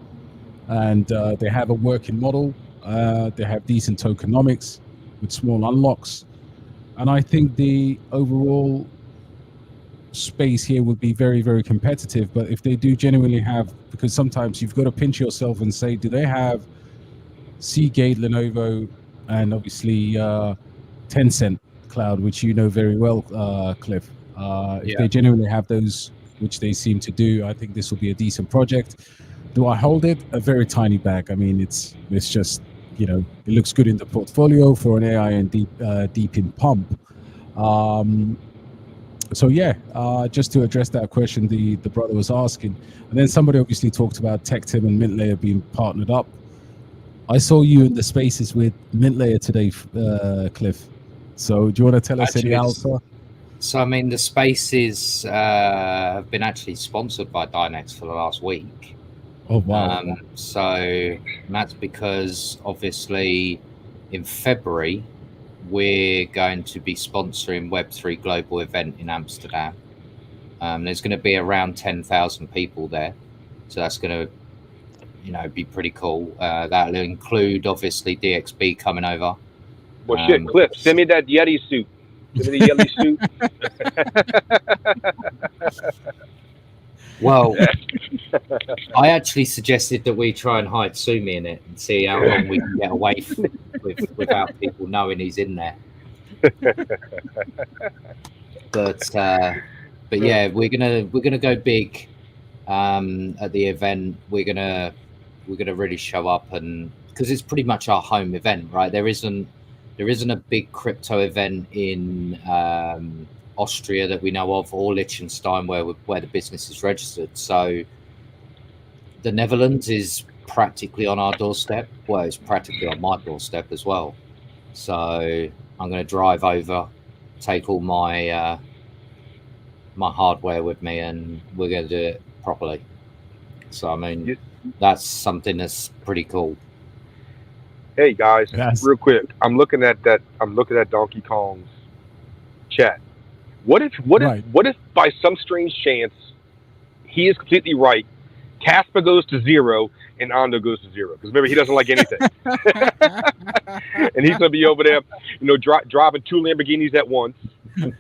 and they have a working model. They have decent tokenomics with small unlocks, and I think the overall space here would be very, very competitive. But if they do genuinely have, because sometimes you've got to pinch yourself and say, do they have Seagate, Lenovo, and obviously Tencent Cloud, which you know very well, Cliff. If they genuinely have those, which they seem to do, I think this will be a decent project. Do I hold it? A very tiny bag. I mean, it's just, you know, it looks good in the portfolio for an AI and deep in pump. So yeah, just to address that question the brother was asking, and then somebody obviously talked about TechTim and MintLayer being partnered up. I saw you in the spaces with MintLayer today, Cliff. So do you want to tell us any alpha? So I mean, the spaces have been actually sponsored by Dynex for the last week. Oh wow! So that's because obviously in February we're going to be sponsoring Web3 Global event in Amsterdam. There's going to be around 10,000 people there, so that's going to, you know, be pretty cool. That'll include obviously DXB coming over. Well, shit, Cliff, send me that Yeti suit. Send me the Yeti suit. Well, I actually suggested that we try and hide Sumi in it and see how long we can get away without people knowing he's in there. But yeah, we're gonna go big at the event. We're gonna really show up, and because it's pretty much our home event, right? There isn't a big crypto event in Austria that we know of, or Liechtenstein where the business is registered. So the Netherlands is practically on our doorstep. Well, it's practically on my doorstep as well. So I'm going to drive over, take all my my hardware with me, and we're going to do it properly. So I mean, that's something that's pretty cool. Hey guys, real quick, I'm looking at Donkey Kong's chat. What if by some strange chance he is completely right? Casper goes to 0 and Ando goes to 0, because remember, he doesn't like anything, and he's gonna be over there, you know, driving 2 Lamborghinis at once and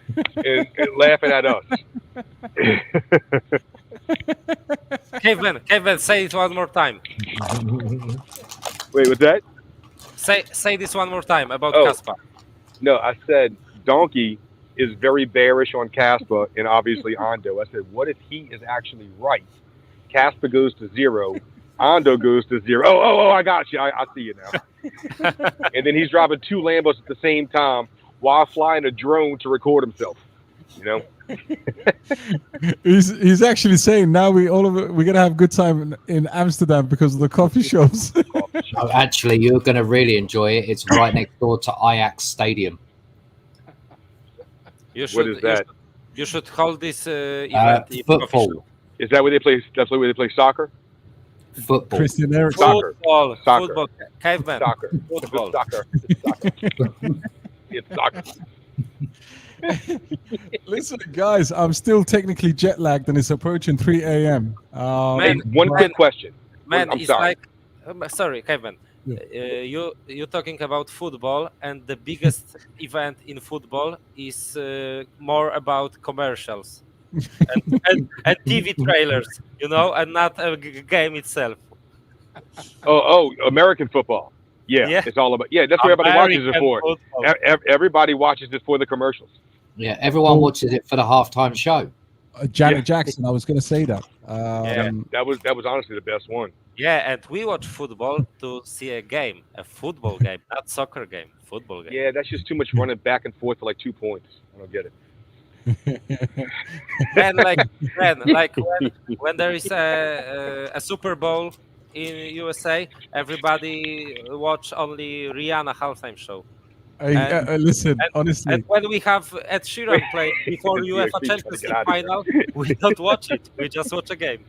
laughing at us. Kevin, say it one more time. Wait, what's that? Say this one more time about Casper. No, I said Donkey is very bearish on Casper and obviously Ando. I said, what if he is actually right? Casper goes to 0, Ando goes to 0. Oh, I got you. I see you now. And then he's driving 2 Lambos at the same time while flying a drone to record himself. You know? he's actually saying now we're gonna have a good time in Amsterdam because of the coffee shops. Oh, actually, you're gonna really enjoy it. It's right next door to Ajax Stadium. What is that? You should hold this event in football. Is that where they play? That's where they play soccer. Football. Christian Eriksen. Football. Soccer. Football. Caveman. Soccer. Football. Soccer. It's soccer. Listen, guys, I'm still technically jet lagged, and it's approaching 3 a.m. One quick question. Man, I'm it's sorry. like, sorry, Kevin. Yeah. You're talking about football, and the biggest event in football is more about commercials and TV trailers, you know, and not a game itself. Oh, American football. Yeah, it's all about. Yeah, that's what everybody watches it for. Everybody watches it for the commercials. Yeah, everyone watches it for the halftime show. Janet Yeah. Jackson. I was going to say that. Yeah. That was honestly the best one. Yeah, and we watch football to see a football game, not soccer game, football game. Yeah, that's just too much running back and forth for like 2 points. I don't get it. And like when there is a Super Bowl in USA, everybody watch only Rihanna halftime show. And Listen, and honestly, when we have Ed Sheeran playing before The UEFA DXB trying to Champions get League out of here. final, we don't watch it. We just watch a game.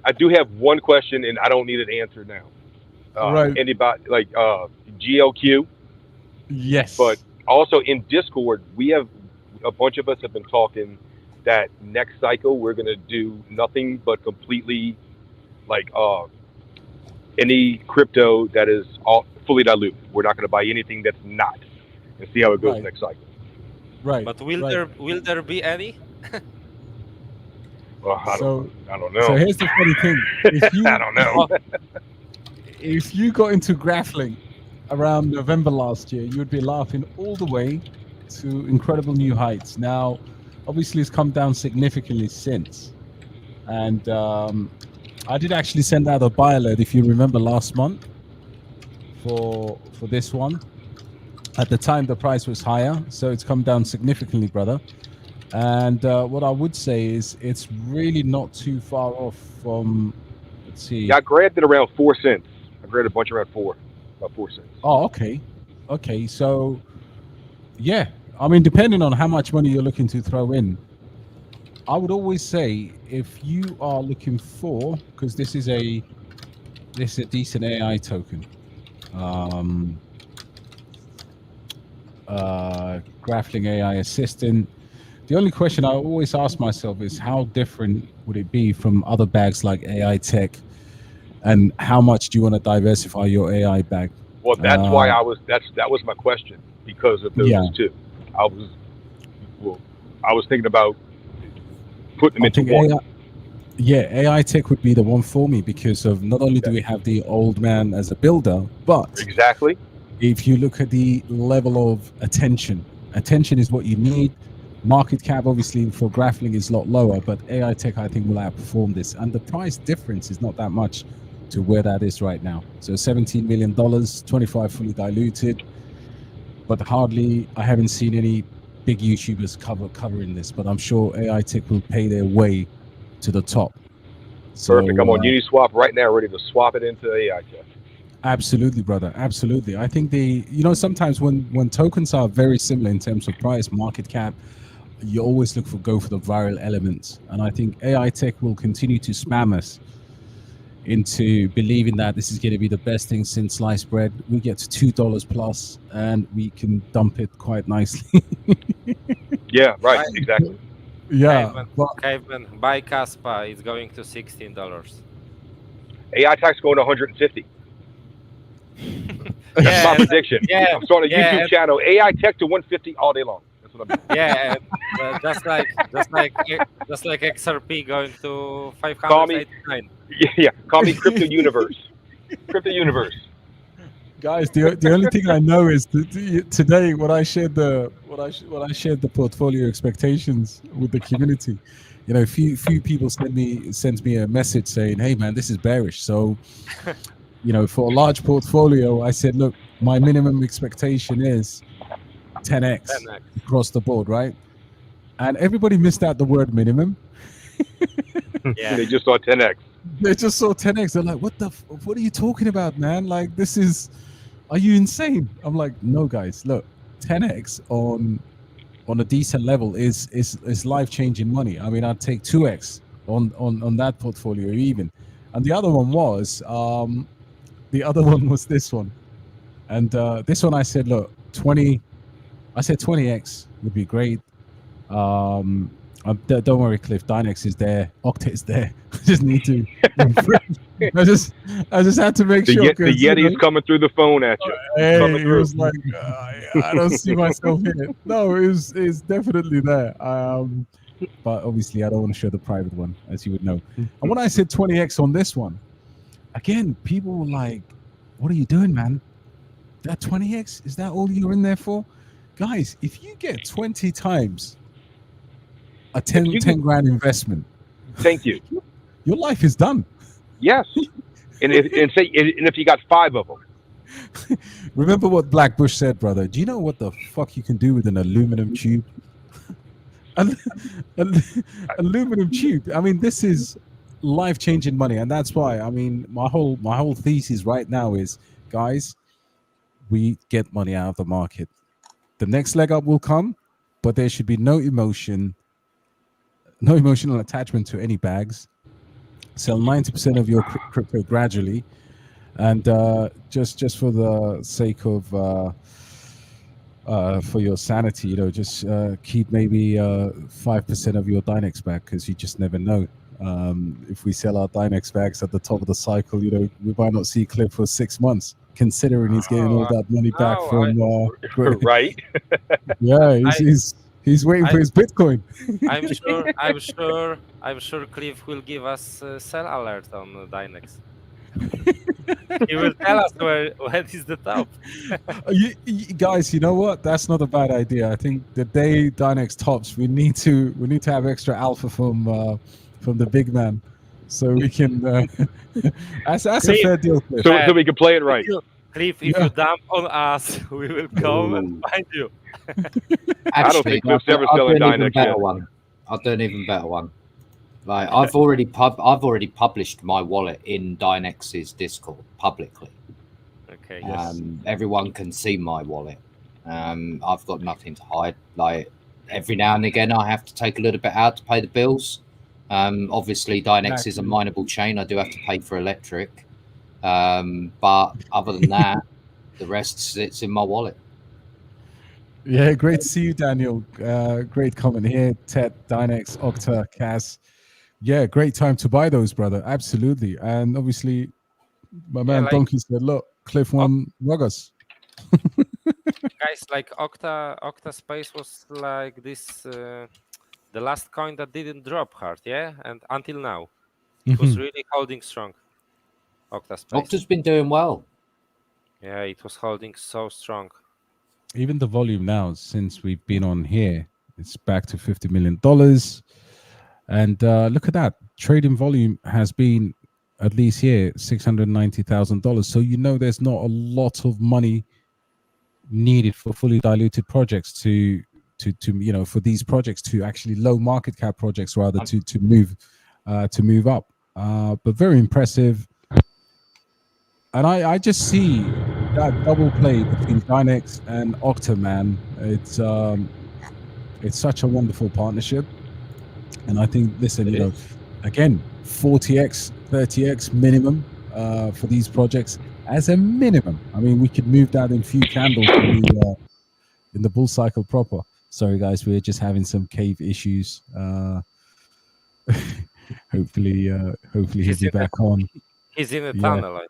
I do have one question, and I don't need an answer now. Right. Anybody like GLQ? yes. But also in Discord, we have a bunch of us have been talking that next cycle we're gonna do nothing but completely like any crypto that is all fully diluted. We're not gonna buy anything that's not, and see how it goes Right. next cycle. Right. But will right. there be any? Well, I So, don't know. so here's the funny thing: if you I don't know. if you got into grappling around November last year, you would be laughing all the way to incredible new heights. Now, obviously, it's come down significantly since, and I did actually send out a buy alert, if you remember, last month for this one. At the time, the price was higher, so it's come down significantly, brother. And what I would say is it's really not too far off from, let's see. Yeah, I grabbed it around 4 cents. I grabbed a bunch around about 4 cents. Oh, okay. Okay, so yeah, I mean, depending on how much money you're looking to throw in, I would always say if you are looking for, because this is a decent AI token, Grappling AI Assistant. The only question I always ask myself is how different would it be from other bags like AI Tech, and how much do you want to diversify your AI bag? Well, that's why that was my question, because of those Yeah. two. I was thinking about putting them I into think one. AI Tech would be the one for me because of not only do we have the old man as a builder, but Exactly. if you look at the level of attention is what you need. Market cap obviously for grappling is a lot lower, but AI Tech I think will outperform this, and the price difference is not that much to where that is right now. So $17 million, 25 fully diluted, but hardly, I haven't seen any big YouTubers covering this, but I'm sure AI Tech will pay their way to the top. So, Perfect. I'm on Uniswap right now, ready to swap it into AI Tech. Absolutely, brother. Absolutely. I think sometimes when tokens are very similar in terms of price, market cap, you always go for the viral elements. And I think AI Tech will continue to spam us into believing that this is going to be the best thing since sliced bread. We get to $2 plus and we can dump it quite nicely. Yeah, right. Exactly. Yeah. Caveman, buy Caspa. It's going to $16. AI Tech's going to 150. That's my prediction. Yeah, I'm starting a YouTube channel. AI Tech to 150 all day long. That's what I'm doing. Yeah, and, just like XRP going to 589. Yeah. Call me Crypto Universe. Crypto Universe. Guys, the only thing I know is that today when I shared the portfolio expectations with the community, few people sent me a message saying, "Hey man, this is bearish." So, for a large portfolio, I said, "Look, my minimum expectation is 10x across the board, right?" And everybody missed out the word minimum. Yeah, they just saw 10x. They just saw 10x. They're like, what are you talking about, man? Like, are you insane? I'm like, no, guys, look, 10x on a decent level is life-changing money. I mean, I'd take 2x on that portfolio even. And the other one was this one. And this one I said, look, 20x would be great. Don't worry, Cliff. Dynex is there. Octa is there. I just need to. I just had to make sure. The Yeti's coming through the phone at you. Hey, it was like I don't see myself here. No, it's definitely there. But obviously, I don't want to show the private one, as you would know. And when I said 20x on this one, again, people were like, "What are you doing, man? That 20x, is that all you're in there for?" Guys, if you get 20 times a 10 you can- grand investment. Thank you. Your life is done. Yes. And if you got 5 of them, Remember what Black Bush said, brother. Do you know what the fuck you can do with an aluminum tube? Al- al- aluminum tube. I mean, this is life-changing money, and that's why. I mean, my whole thesis right now is, guys, we get money out of the market. The next leg up will come, but there should be no emotional attachment to any bags. Sell 90% of your crypto gradually, and just for the sake of for your sanity, just keep maybe 5% of your Dynex back, because you just never know. If we sell our Dynex bags at the top of the cycle, we might not see Cliff for 6 months, considering he's getting all that money back from. right? Yeah, he's waiting for his Bitcoin. I'm sure Cliff will give us sell alert on Dynex. He will tell us when is the top. Guys, you know what? That's not a bad idea. I think the day Dynex tops, we need to have extra alpha from the big man, so we can. That's Cliff, a fair deal, Cliff. So we can play it right. Cliff, if you dump on us, we will come and find you. Actually, I don't think Cliff's ever selling Dynex yet. I'll do an even better one. Like I've already published my wallet in Dynex's Discord publicly. Okay. Yes. Everyone can see my wallet. I've got nothing to hide. Like every now and again, I have to take a little bit out to pay the bills. Obviously, Dynex is a mineable chain. I do have to pay for electric. But other than that, the rest sits in my wallet. Yeah, great to see you, Daniel. Great comment here. Ted, Dynex, Octa, Kaz. Yeah, great time to buy those, brother. Absolutely. And obviously, my man Donkey said, look, Cliff won Ruggers. Guys, like Octa Space was like this, the last coin that didn't drop hard, yeah? And until now, it was really holding strong. Octa Space. Octa's been doing well. Yeah, it was holding so strong. Even the volume now, since we've been on here, it's back to $50 million. And look at that. Trading volume has been, at least here, $690,000. So there's not a lot of money needed for fully diluted projects to for these projects to actually low market cap projects rather to move up. But very impressive. And I just see that double play between Dynex and Octa, man. It's such a wonderful partnership. And I think, listen, again, 40x, 30x minimum for these projects as a minimum. I mean, we could move that in few candles in the bull cycle proper. Sorry, guys, we're just having some cave issues. Hopefully he'll be back on. He's in a tunnel.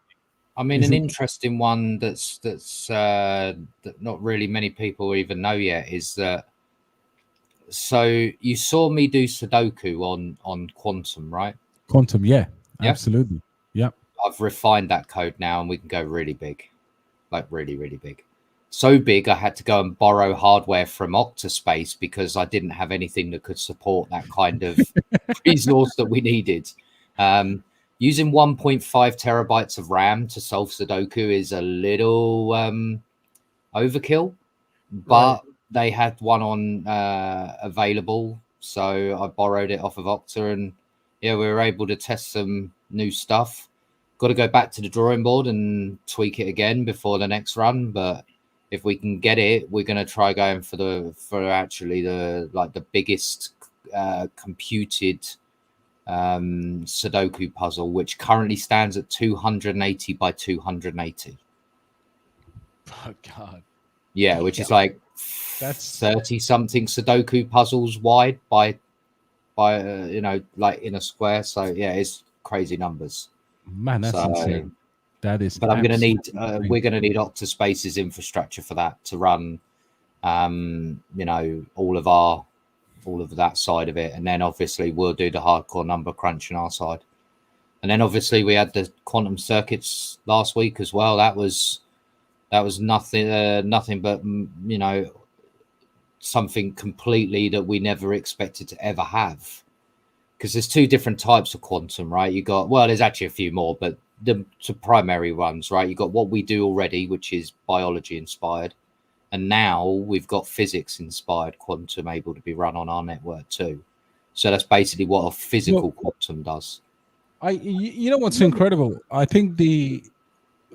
I mean, an interesting one that's that not really many people even know yet is that. So you saw me do Sudoku on Quantum, right? Quantum, yeah, absolutely. Yeah. I've refined that code now and we can go really big. Like really, really big. So big I had to go and borrow hardware from Octaspace because I didn't have anything that could support that kind of resource that we needed. Using 1.5 terabytes of RAM to solve Sudoku is a little overkill, but they had one on available, so I borrowed it off of Octa, and we were able to test some new stuff. Got to go back to the drawing board and tweak it again before the next run, but if we can get it, we're going to try going for actually the biggest computed Sudoku puzzle, which currently stands at 280 by 280. Oh God. Yeah, which is like that's 30 something Sudoku puzzles wide by like in a square. So yeah, it's crazy numbers. Man, that's insane. That is. But we're going to need Octaspace's infrastructure for that to run. All of that side of it, and then obviously we'll do the hardcore number crunch on our side. And then obviously we had the quantum circuits last week as well. That was nothing but something completely that we never expected to ever have. Because there's two different types of quantum, right? You got, well, there's actually a few more, but the two primary ones, right? You got what we do already, which is biology inspired, and now we've got physics inspired quantum able to be run on our network too. So that's basically what a physical quantum does. You know what's incredible? I think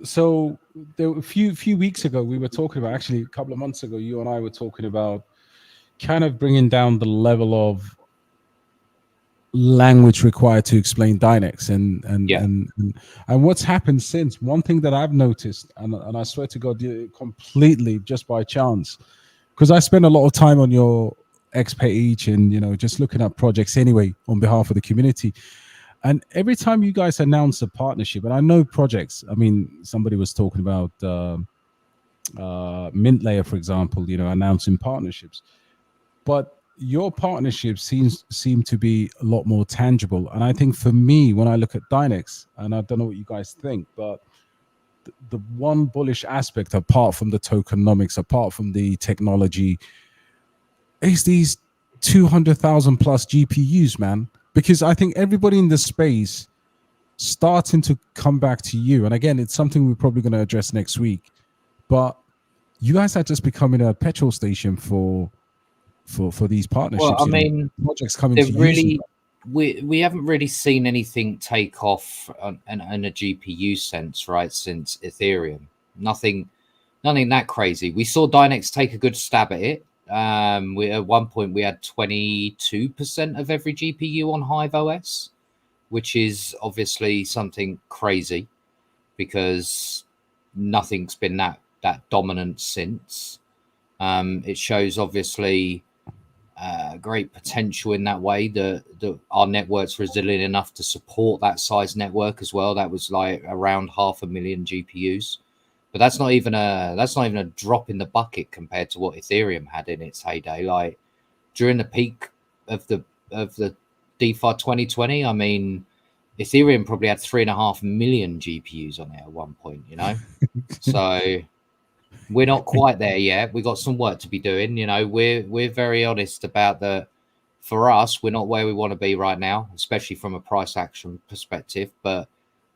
so there a few weeks ago we were talking about, actually a couple of months ago, you and I were talking about kind of bringing down the level of language required to explain Dynex and what's happened since. One thing that I've noticed, and I swear to God, completely just by chance, because I spend a lot of time on your X page and, you know, just looking at projects anyway on behalf of the community. And every time you guys announce a partnership, and I know projects, I mean, somebody was talking about Mint Layer, for example, you know, announcing partnerships, but your partnerships seem to be a lot more tangible. And I think for me, when I look at Dynex, and I don't know what you guys think, but the one bullish aspect, apart from the tokenomics, apart from the technology, is these 200,000 plus GPUs, man. Because I think everybody in the space starting to come back to you. And again, it's something we're probably going to address next week. But you guys are just becoming a petrol station for these partnerships. Well, I mean, projects coming to really, we haven't really seen anything take off in a GPU sense, right? Since Ethereum, nothing that crazy. We saw Dynex take a good stab at it. At one point we had 22% of every GPU on Hive OS, which is obviously something crazy because nothing's been that dominant since. It shows obviously great potential in that way, that our network's resilient enough to support that size network as well. That was like around 500,000 GPUs. But that's not even a drop in the bucket compared to what Ethereum had in its heyday. Like during the peak of the DeFi 2020, I mean, Ethereum probably had 3.5 million GPUs on it at one point, you know. So we're not quite there yet. We got some work to be doing, you know. We're very honest about that. For us, we're not where we want to be right now, especially from a price action perspective. But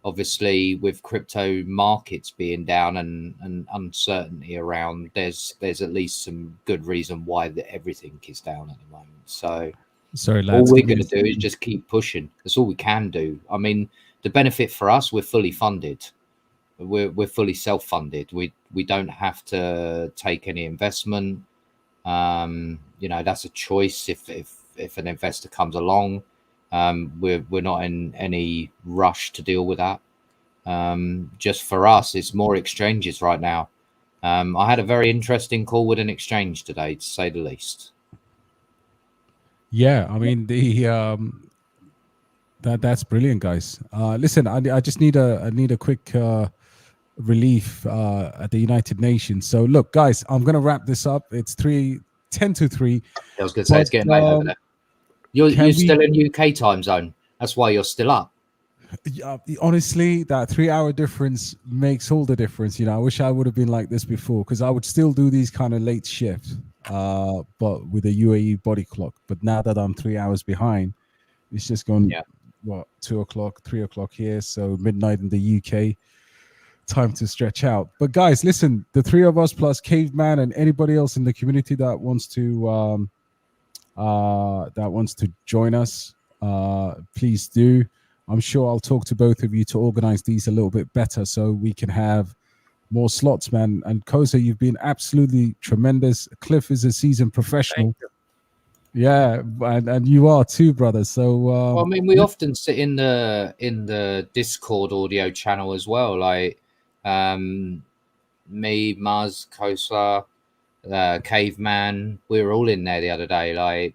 obviously, with crypto markets being down and uncertainty around, there's at least some good reason why everything is down at the moment. So, sorry, lads, all we're going to do is just keep pushing. That's all we can do. I mean, the benefit for us, we're fully funded. We're fully self-funded. We don't have to take any investment. You know, that's a choice. If an investor comes along. We're not in any rush to deal with that. Just for us, it's more exchanges right now. I had a very interesting call with an exchange today, to say the least. Yeah, I mean that's brilliant, guys. Listen, I just need a quick relief at the United Nations. So look, guys, I'm gonna wrap this up. It's 10 to 3. I was gonna say it's getting late over there. You're still in UK time zone. That's why you're still up. Honestly, that 3-hour difference makes all the difference. You know, I wish I would have been like this before, because I would still do these kind of late shifts, but with a UAE body clock. But now that I'm 3 hours behind, it's just gone, 2 o'clock, 3 o'clock here. So midnight in the UK. Time to stretch out. But guys, listen, the three of us plus Caveman and anybody else in the community that wants to join us, please do. I'm sure I'll talk to both of you to organize these a little bit better so we can have more slots, man. And Koza, you've been absolutely tremendous. Cliff is a seasoned professional. Yeah, and you are too, brother. So well, I mean, we often sit in the Discord audio channel as well, like me, Muzz, Kosa, Caveman. We were all in there the other day. Like,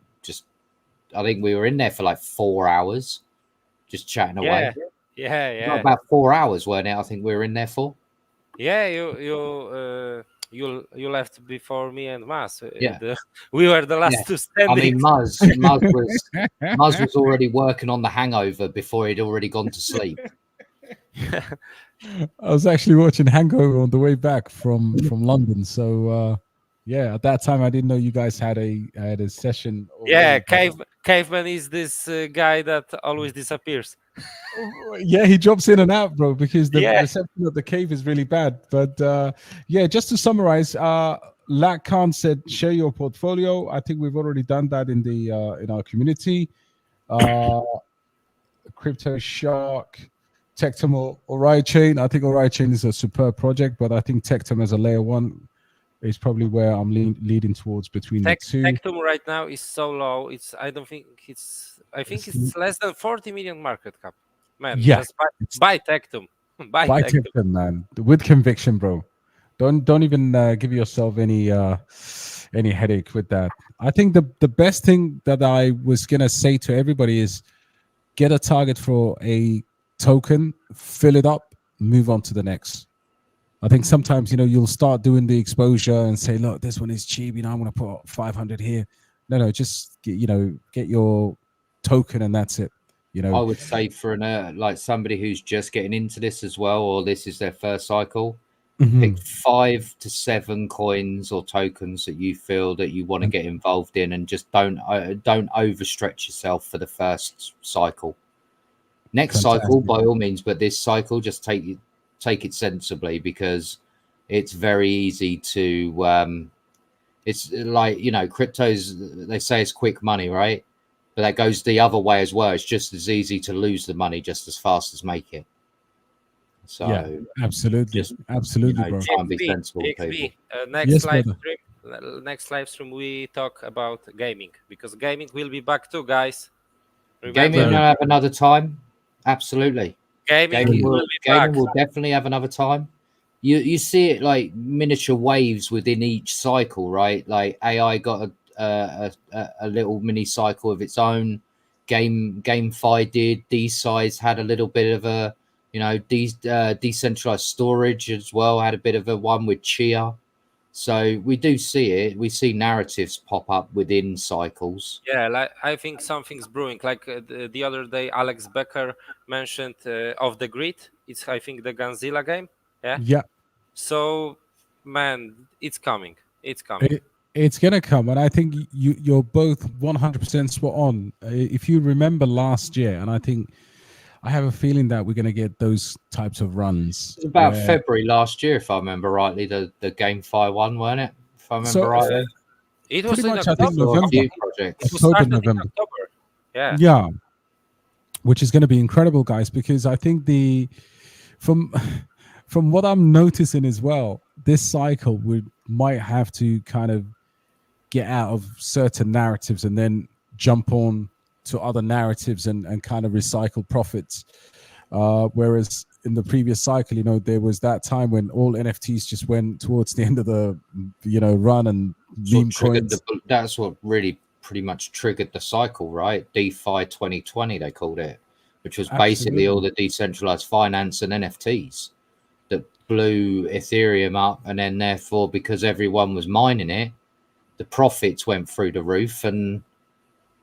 I think we were in there for like 4 hours, just chatting away. Yeah. About 4 hours, weren't it? I think we were in there for. Yeah, you left before me and Maz. Yeah, we were the last two standing. I mean, Muzz was already working on the hangover before he'd already gone to sleep. I was actually watching Hangover on the way back from London. So Yeah, at that time I didn't know you guys had a session. Yeah, already. caveman is this guy that always disappears. Yeah, he drops in and out, bro, because the Yeah. reception of the cave is really bad. But yeah, just to summarize, Lat Khan said share your portfolio. I think we've already done that in the in our community. Crypto Shark, Tectum or Orion Chain. I think Orion Chain is a superb project, but I think Tectum as a layer one is probably where I'm leading towards between the two. Tectum right now is so low. I think it's less than 40 million market cap. Man, Yeah, just buy Tectum. buy Buy Tectum. Tectum, man, with conviction, bro. Don't even give yourself any headache with that. I think the best thing that I was gonna say to everybody is get a target for a token, fill it up, move on to the next. I think sometimes you'll start doing the exposure and say, look, this one is cheap. I'm gonna put 500 here. No, just get your token and that's it. I would say for an like somebody who's just getting into this as well, or this is their first cycle, pick 5 to 7 coins or tokens that you feel that you want to get involved in, and just don't overstretch yourself for the first cycle. Next cycle, by all means, but this cycle, just take it sensibly, because it's very easy to it's like cryptos, they say it's quick money, right? But that goes the other way as well. It's just as easy to lose the money just as fast as make it. So yeah, absolutely, bro. Try and be sensible, people. Next live stream we talk about gaming, because gaming will be back too, guys. Remember, gaming will have another time. Absolutely, gaming will definitely have another time. You see it like miniature waves within each cycle, right? Like AI got a little mini cycle of its own. GameFi did. DeSize had a little bit of a decentralized storage as well. Had a bit of a one with Chia. So we do see it. We see narratives pop up within cycles. Yeah, like I think something's brewing. Like the other day, Alex Becker mentioned Off the Grid. It's I think the Godzilla game. Yeah. Yeah. So, man, it's coming. It's coming. It's gonna come, and I think you're both 100% spot on. If you remember last year, and I have a feeling that we're gonna get those types of runs. It was about February last year, if I remember rightly. The GameFi one, weren't it? If I remember rightly. It was pretty much, I think, November. October, November. Yeah. Yeah. Which is going to be incredible, guys, because I think from what I'm noticing as well, this cycle we might have to kind of get out of certain narratives and then jump on to other narratives and kind of recycle profits. Whereas in the previous cycle, there was that time when all NFTs just went towards the end of the, run and meme coins. That's what really pretty much triggered the cycle, right? DeFi 2020, they called it, which was basically all the decentralized finance and NFTs that blew Ethereum up. And then therefore, because everyone was mining it, the profits went through the roof. And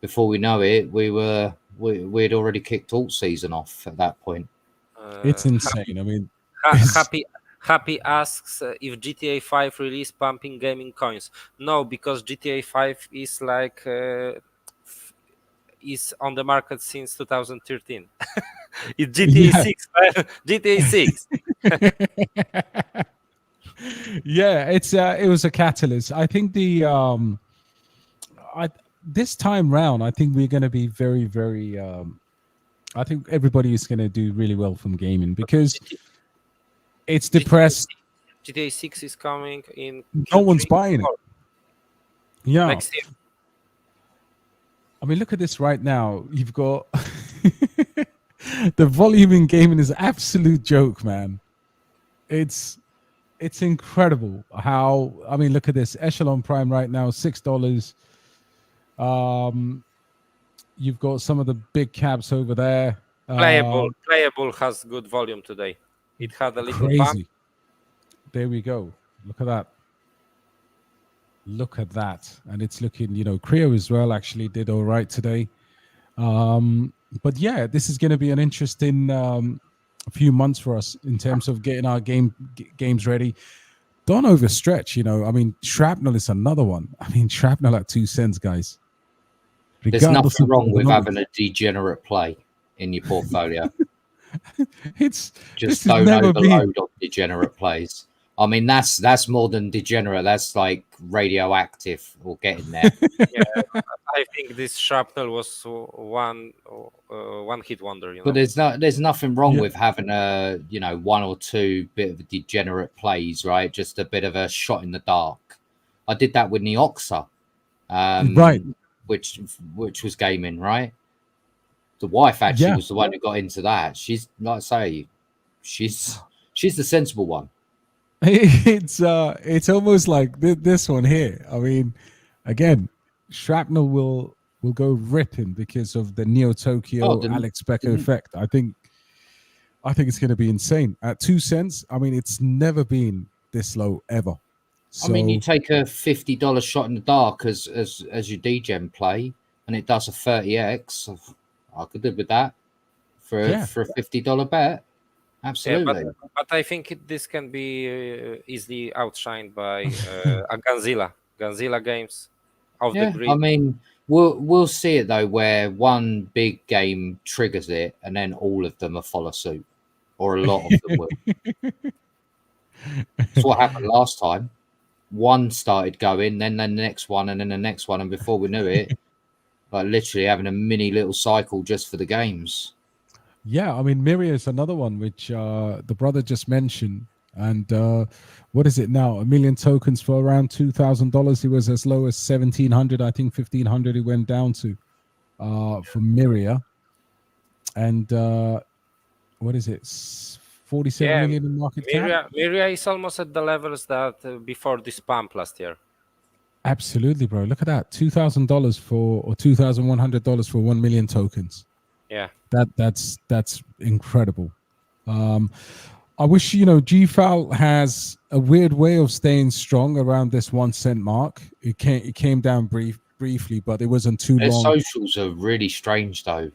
before we know it, we'd already kicked alt season off at that point. It's insane. I mean, Happy asks if GTA 5 release pumping gaming coins. No, because GTA 5 is like is on the market since 2013. It's GTA 6. GTA 6. Yeah, it was a catalyst. I think this time round, I think we're going to be very, very. I think everybody is going to do really well from gaming because it's depressed. GTA 6 is coming in. No one's buying it. Yeah. Next year. I mean, look at this right now. You've got the volume in gaming is an absolute joke, man. It's incredible how. I mean, look at this Echelon Prime right now, $6. You've got some of the big caps over there. Playable has good volume today. It had a little crazy pump. There we go. Look at that. Look at that. And it's looking, Creo as well actually did all right today. But yeah, this is going to be an interesting few months for us in terms of getting our games ready. don't overstretch. You know, I mean, shrapnel is another one. I mean, shrapnel at 2 cents, guys. There's Regardless nothing of wrong with economics. having a degenerate play in your portfolio. It's Just this has don't never been. overload on degenerate plays. I mean, that's more than degenerate. That's like radioactive or getting there. Yeah, I think this shrapnel was one hit wonder. You know. But there's nothing wrong Yeah. with having a, you know, one or two bit of degenerate plays, right? Just a bit of a shot in the dark. I did that with Neoxa, Right. which was gaming, right? The wife actually Yeah. was the one who got into that. She's, like I say, she's the sensible one. It's almost like this one here. I mean, again, shrapnel will go ripping because of the Neo Tokyo Alex Becker effect. I think it's going to be insane at 2 cents. I mean, it's never been this low ever. So, I mean, you take a $50 shot in the dark as your degen play, and it does a 30x. I could live with that for a $50 bet. Absolutely. Yeah, but I think this can be easily outshined by a Ganzilla games of the grid. I mean, we'll see it though, where one big game triggers it, and then all of them will follow suit, or a lot of them will. That's what happened last time. One started going, then the next one, and then the next one, and before we knew it, like literally having a mini little cycle just for the games. Yeah, I mean, Miria is another one which the brother just mentioned. And what is it now? 1 million tokens for around $2,000. He was as low as 1,700. I think 1,500 he went down to for Miria. And what is it? 47 million in market cap? Miria is almost at the levels that before this pump last year. Absolutely, bro. Look at that. $2,000 for, or $2,100 for 1 million tokens. Yeah. That's incredible. I wish, you know, GFAL has a weird way of staying strong around this 1 cent mark. It came down briefly, but it wasn't too Their long. socials are really strange though.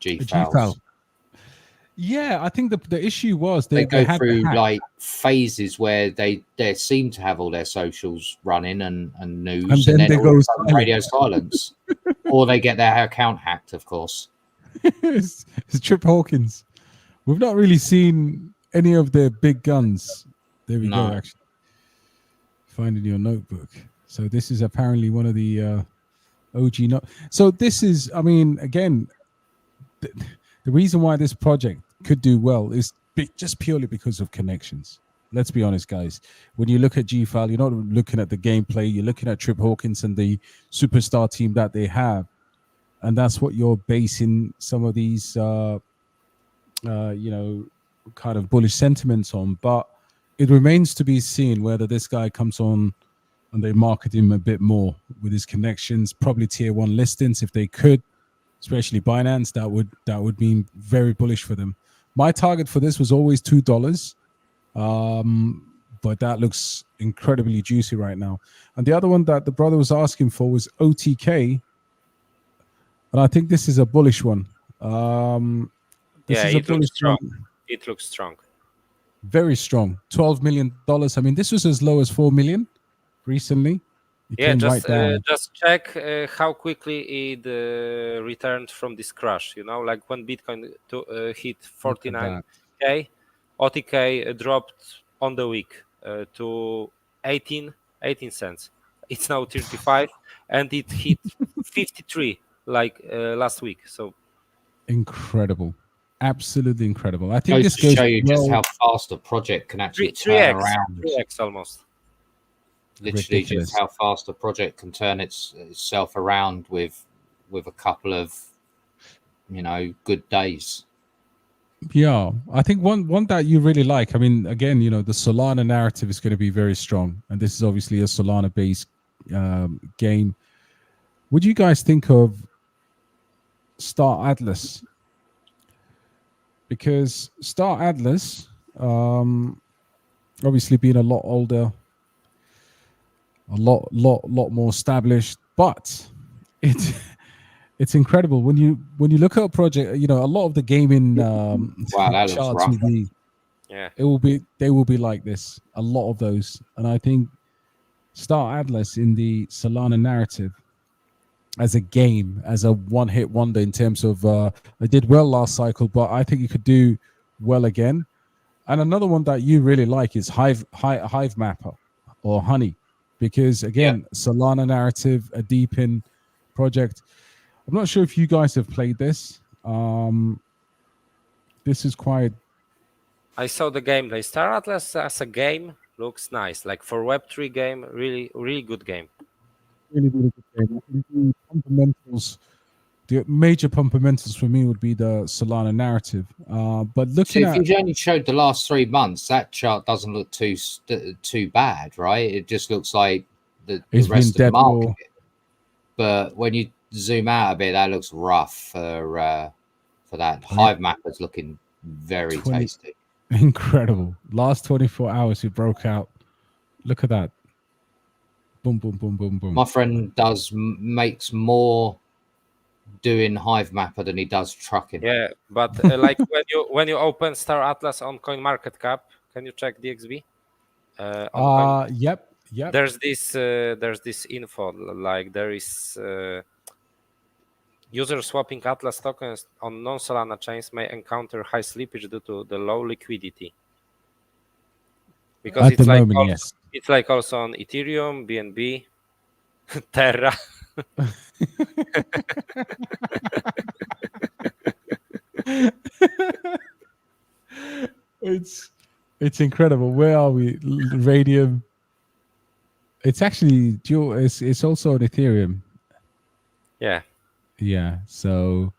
GFAL. Yeah, I think the issue was they go had through like phases where they seem to have all their socials running and news, and then they go radio silence, or they get their account hacked, of course. It's Trip Hawkins. We've not really seen any of their big guns. There we go. Actually, finding your notebook. So this is apparently one of the OG. So this is, I mean, again, the reason why this project could do well is just purely because of connections. Let's be honest, guys. When you look at GFAL, you're not looking at the gameplay. You're looking at Trip Hawkins and the superstar team that they have. And that's what you're basing some of these, you know, kind of bullish sentiments on. But it remains to be seen whether this guy comes on and they market him a bit more with his connections, probably tier 1 listings if they could, especially Binance. That would mean very bullish for them. My target for this was always $2, but that looks incredibly juicy right now. And the other one that the brother was asking for was OTK. And I think this is a bullish one. It looks strong. It looks strong. Very strong. $12 million. I mean, this was as low as 4 million recently. Just check how quickly it returned from this crash. You know, like when Bitcoin hit 49K, OTK dropped on the week to 18 cents. It's now 35, and it hit 53 like last week. So incredible, absolutely incredible. I think this goes to show you just how fast a project can actually turn around. 3x almost. Literally, ridiculous. Just how fast a project can turn itself around with a couple of, you know, good days. Yeah, I think one that you really like. I mean, again, you know, the Solana narrative is going to be very strong, and this is obviously a Solana-based game. Would you guys think of Star Atlas? Because Star Atlas, obviously being a lot older, a lot more established, but it's incredible when you look at a project. You know, a lot of the gaming wow, that looks rough. Yeah. They will be like this. A lot of those, and I think Star Atlas in the Solana narrative as a game, as a one-hit wonder in terms of they did well last cycle, but I think you could do well again. And another one that you really like is Hive Mapper or Honey, because again, Solana narrative, a deep in project. I'm not sure if you guys have played this. This is quite. I saw the gameplay. Star Atlas as a game looks nice. Like for Web3 game, really good game. Really, really good game. The fundamentals, the major fundamentals for me would be the Solana narrative. But So looking if at, you only showed the last 3 months, that chart doesn't look too bad, right? It just looks like the it's been rest of the dead market. raw. But when you zoom out a bit, that looks rough for that. Hive Mapper's looking very 20 tasty. Incredible. Last 24 hours, it broke out. Look at that. Boom, boom, boom, boom, boom. My friend makes more doing Hive Mapper than he does trucking. Yeah, but like when you open Star Atlas on CoinMarketCap, can you check DXB? Yep. There's this info, like there is user swapping Atlas tokens on non-Solana chains may encounter high slippage due to the low liquidity. Because At the moment, yes. It's like also on Ethereum, BNB, Terra. It's incredible. Where are we? Radium. It's actually dual. It's also on Ethereum. Yeah. Yeah. So,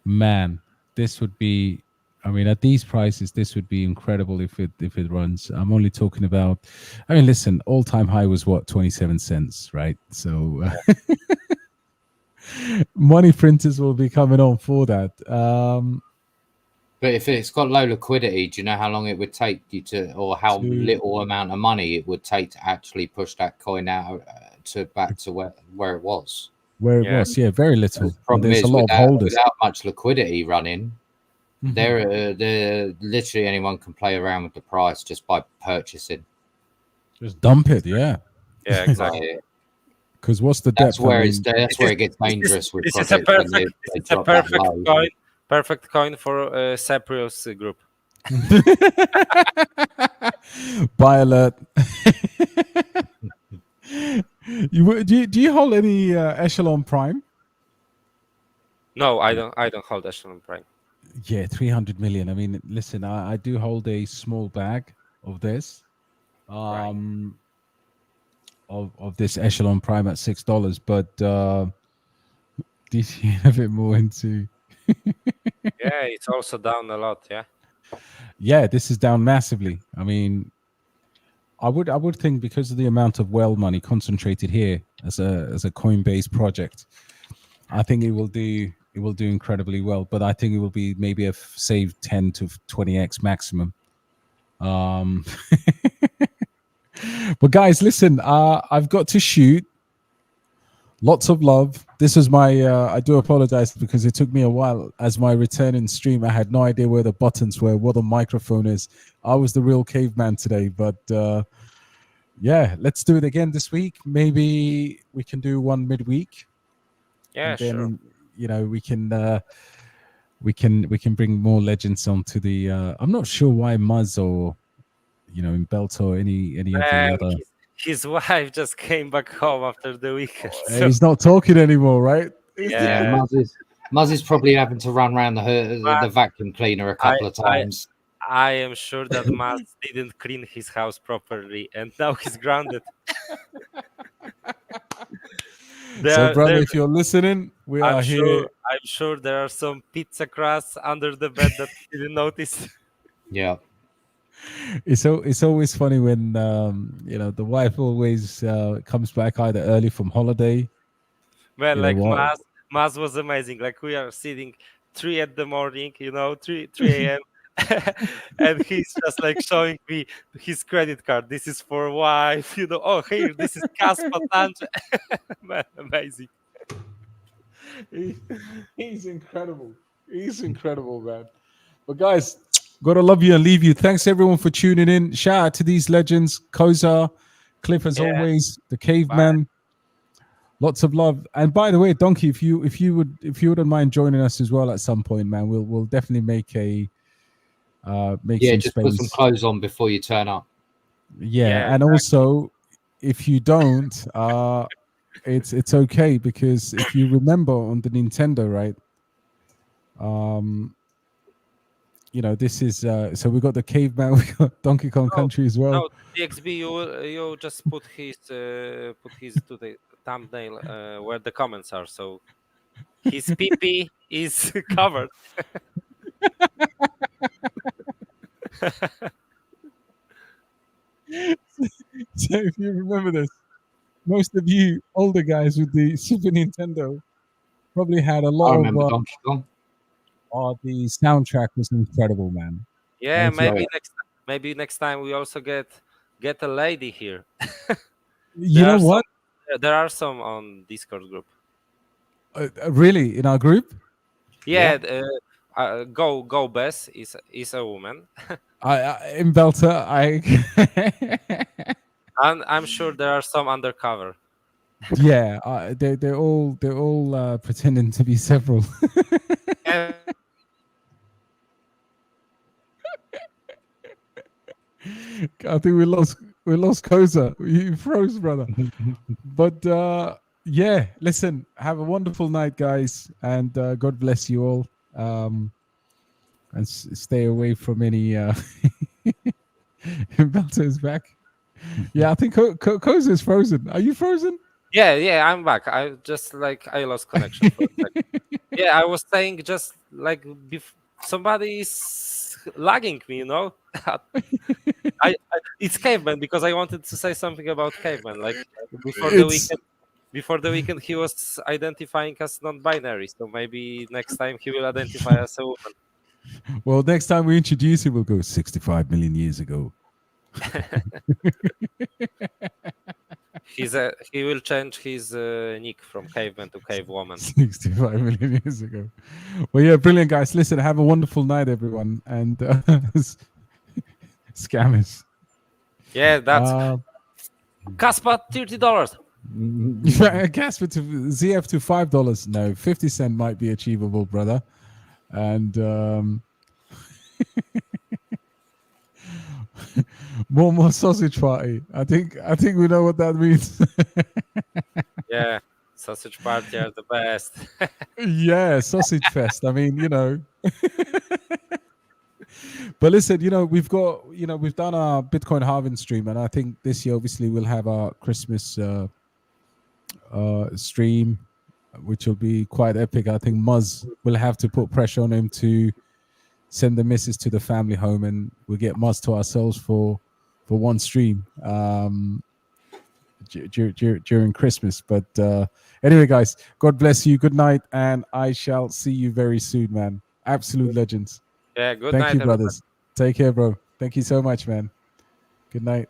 man, this would be. I mean, at these prices, this would be incredible if it runs. I'm only talking about. I mean, listen, all-time high was what, 27 cents, right? So, money printers will be coming on for that. But if it's got low liquidity, do you know how long it would take you to, or how little amount of money it would take to actually push that coin out back to where it was? Where it was, yeah, very little. The problem There's is a lot of holders. without much liquidity running, there literally anyone can play around with the price just by purchasing. Just dump it, yeah. Yeah, exactly. Because what's the depth? That's where it gets dangerous. This is a perfect coin. Perfect coin for Cyprus group. Buy alert. Do you hold any Echelon Prime? No, I don't hold Echelon Prime. Yeah, 300 million. I mean, listen, I do hold a small bag of this, of this Echelon Prime at $6, but DC a bit more into. Yeah, it's also down a lot. Yeah, this is down massively. I mean, I would think because of the amount of well money concentrated here as a Coinbase project, I think it will do incredibly well. But I think it will be maybe a save 10 to 20x maximum. But guys, listen, I've got to shoot. Lots of love. This was my, I do apologize because it took me a while. As my returning stream, I had no idea where the buttons were, what the microphone is. I was the real caveman today, but yeah, let's do it again this week. Maybe we can do one midweek. Yeah, then, sure. You know, we can bring more legends onto the, I'm not sure why Muzz or, you know, in Belt or any of the other. His wife just came back home after the weekend. So. He's not talking anymore, right? Yeah, Muzz is probably having to run around the vacuum cleaner a couple of times. I am sure that Muzz didn't clean his house properly, and now he's grounded. So, brother, if you're listening, I'm here. I'm sure there are some pizza crusts under the bed that you didn't notice. Yeah. It's always funny when you know, the wife always comes back either early from holiday. Man, like Maz was amazing. Like we are sitting 3 a.m, 3 a.m. and he's just like showing me his credit card. This is for wife, Oh, here, this is Caspa Tanche. Man, amazing. He's incredible. He's incredible, man. But guys, Gotta love you and leave you. Thanks everyone for tuning in. Shout out to these legends, Koza, Cliff as always, the caveman. Lots of love. And by the way, Donkey, if you wouldn't mind joining us as well at some point, man, we'll definitely make a make some just space. put some clothes on before you turn up. Yeah, and also if you don't, it's okay, because if you remember on the Nintendo, right? This is so we got the caveman, we got Donkey Kong Country as well. No, DXB, you just put his to the thumbnail where the comments are, so his PP is covered. So if you remember this, most of you older guys with the Super Nintendo probably had a lot of Donkey Kong. The soundtrack was incredible, man. Yeah, maybe next time we also get a lady here. You know what? There are some on Discord group. Really, in our group? Yeah. Go Bess is a woman. In Belter, I'm sure there are some undercover. Yeah, they're all pretending to be several. I think we lost Koza. You froze, brother. But yeah, listen, have a wonderful night, guys, and God bless you all. And stay away from any Belter is back. Yeah, I think Koza is frozen. Are you frozen? Yeah, I'm back. I just I lost connection for a second. Yeah, I was saying just somebody is lagging me, you know. It's caveman, because I wanted to say something about caveman. Before the weekend, he was identifying as non-binary, so maybe next time he will identify as a woman. Well, next time we introduce him, we'll go 65 million years ago. He will change his nick from caveman to cave woman. 65 million years ago. Well, yeah, brilliant, guys. Listen, have a wonderful night, everyone, and scammers. Yeah, that's Casper, $30. Casper to ZF to $5. No, 50 cent might be achievable, brother. And more sausage party. I think we know what that means. Yeah, sausage party are the best. Yeah, sausage fest. I mean, But listen, we've done our Bitcoin halving stream, and I think this year obviously we'll have our Christmas stream, which will be quite epic. I think Muzz will have to put pressure on him to send the missus to the family home, and we'll get Muzz to ourselves for one stream during Christmas. But anyway, guys, God bless you. Good night, and I shall see you very soon, man. Absolute legends. Yeah, good night. Thank you, brothers. Take care, bro. Thank you so much, man. Good night.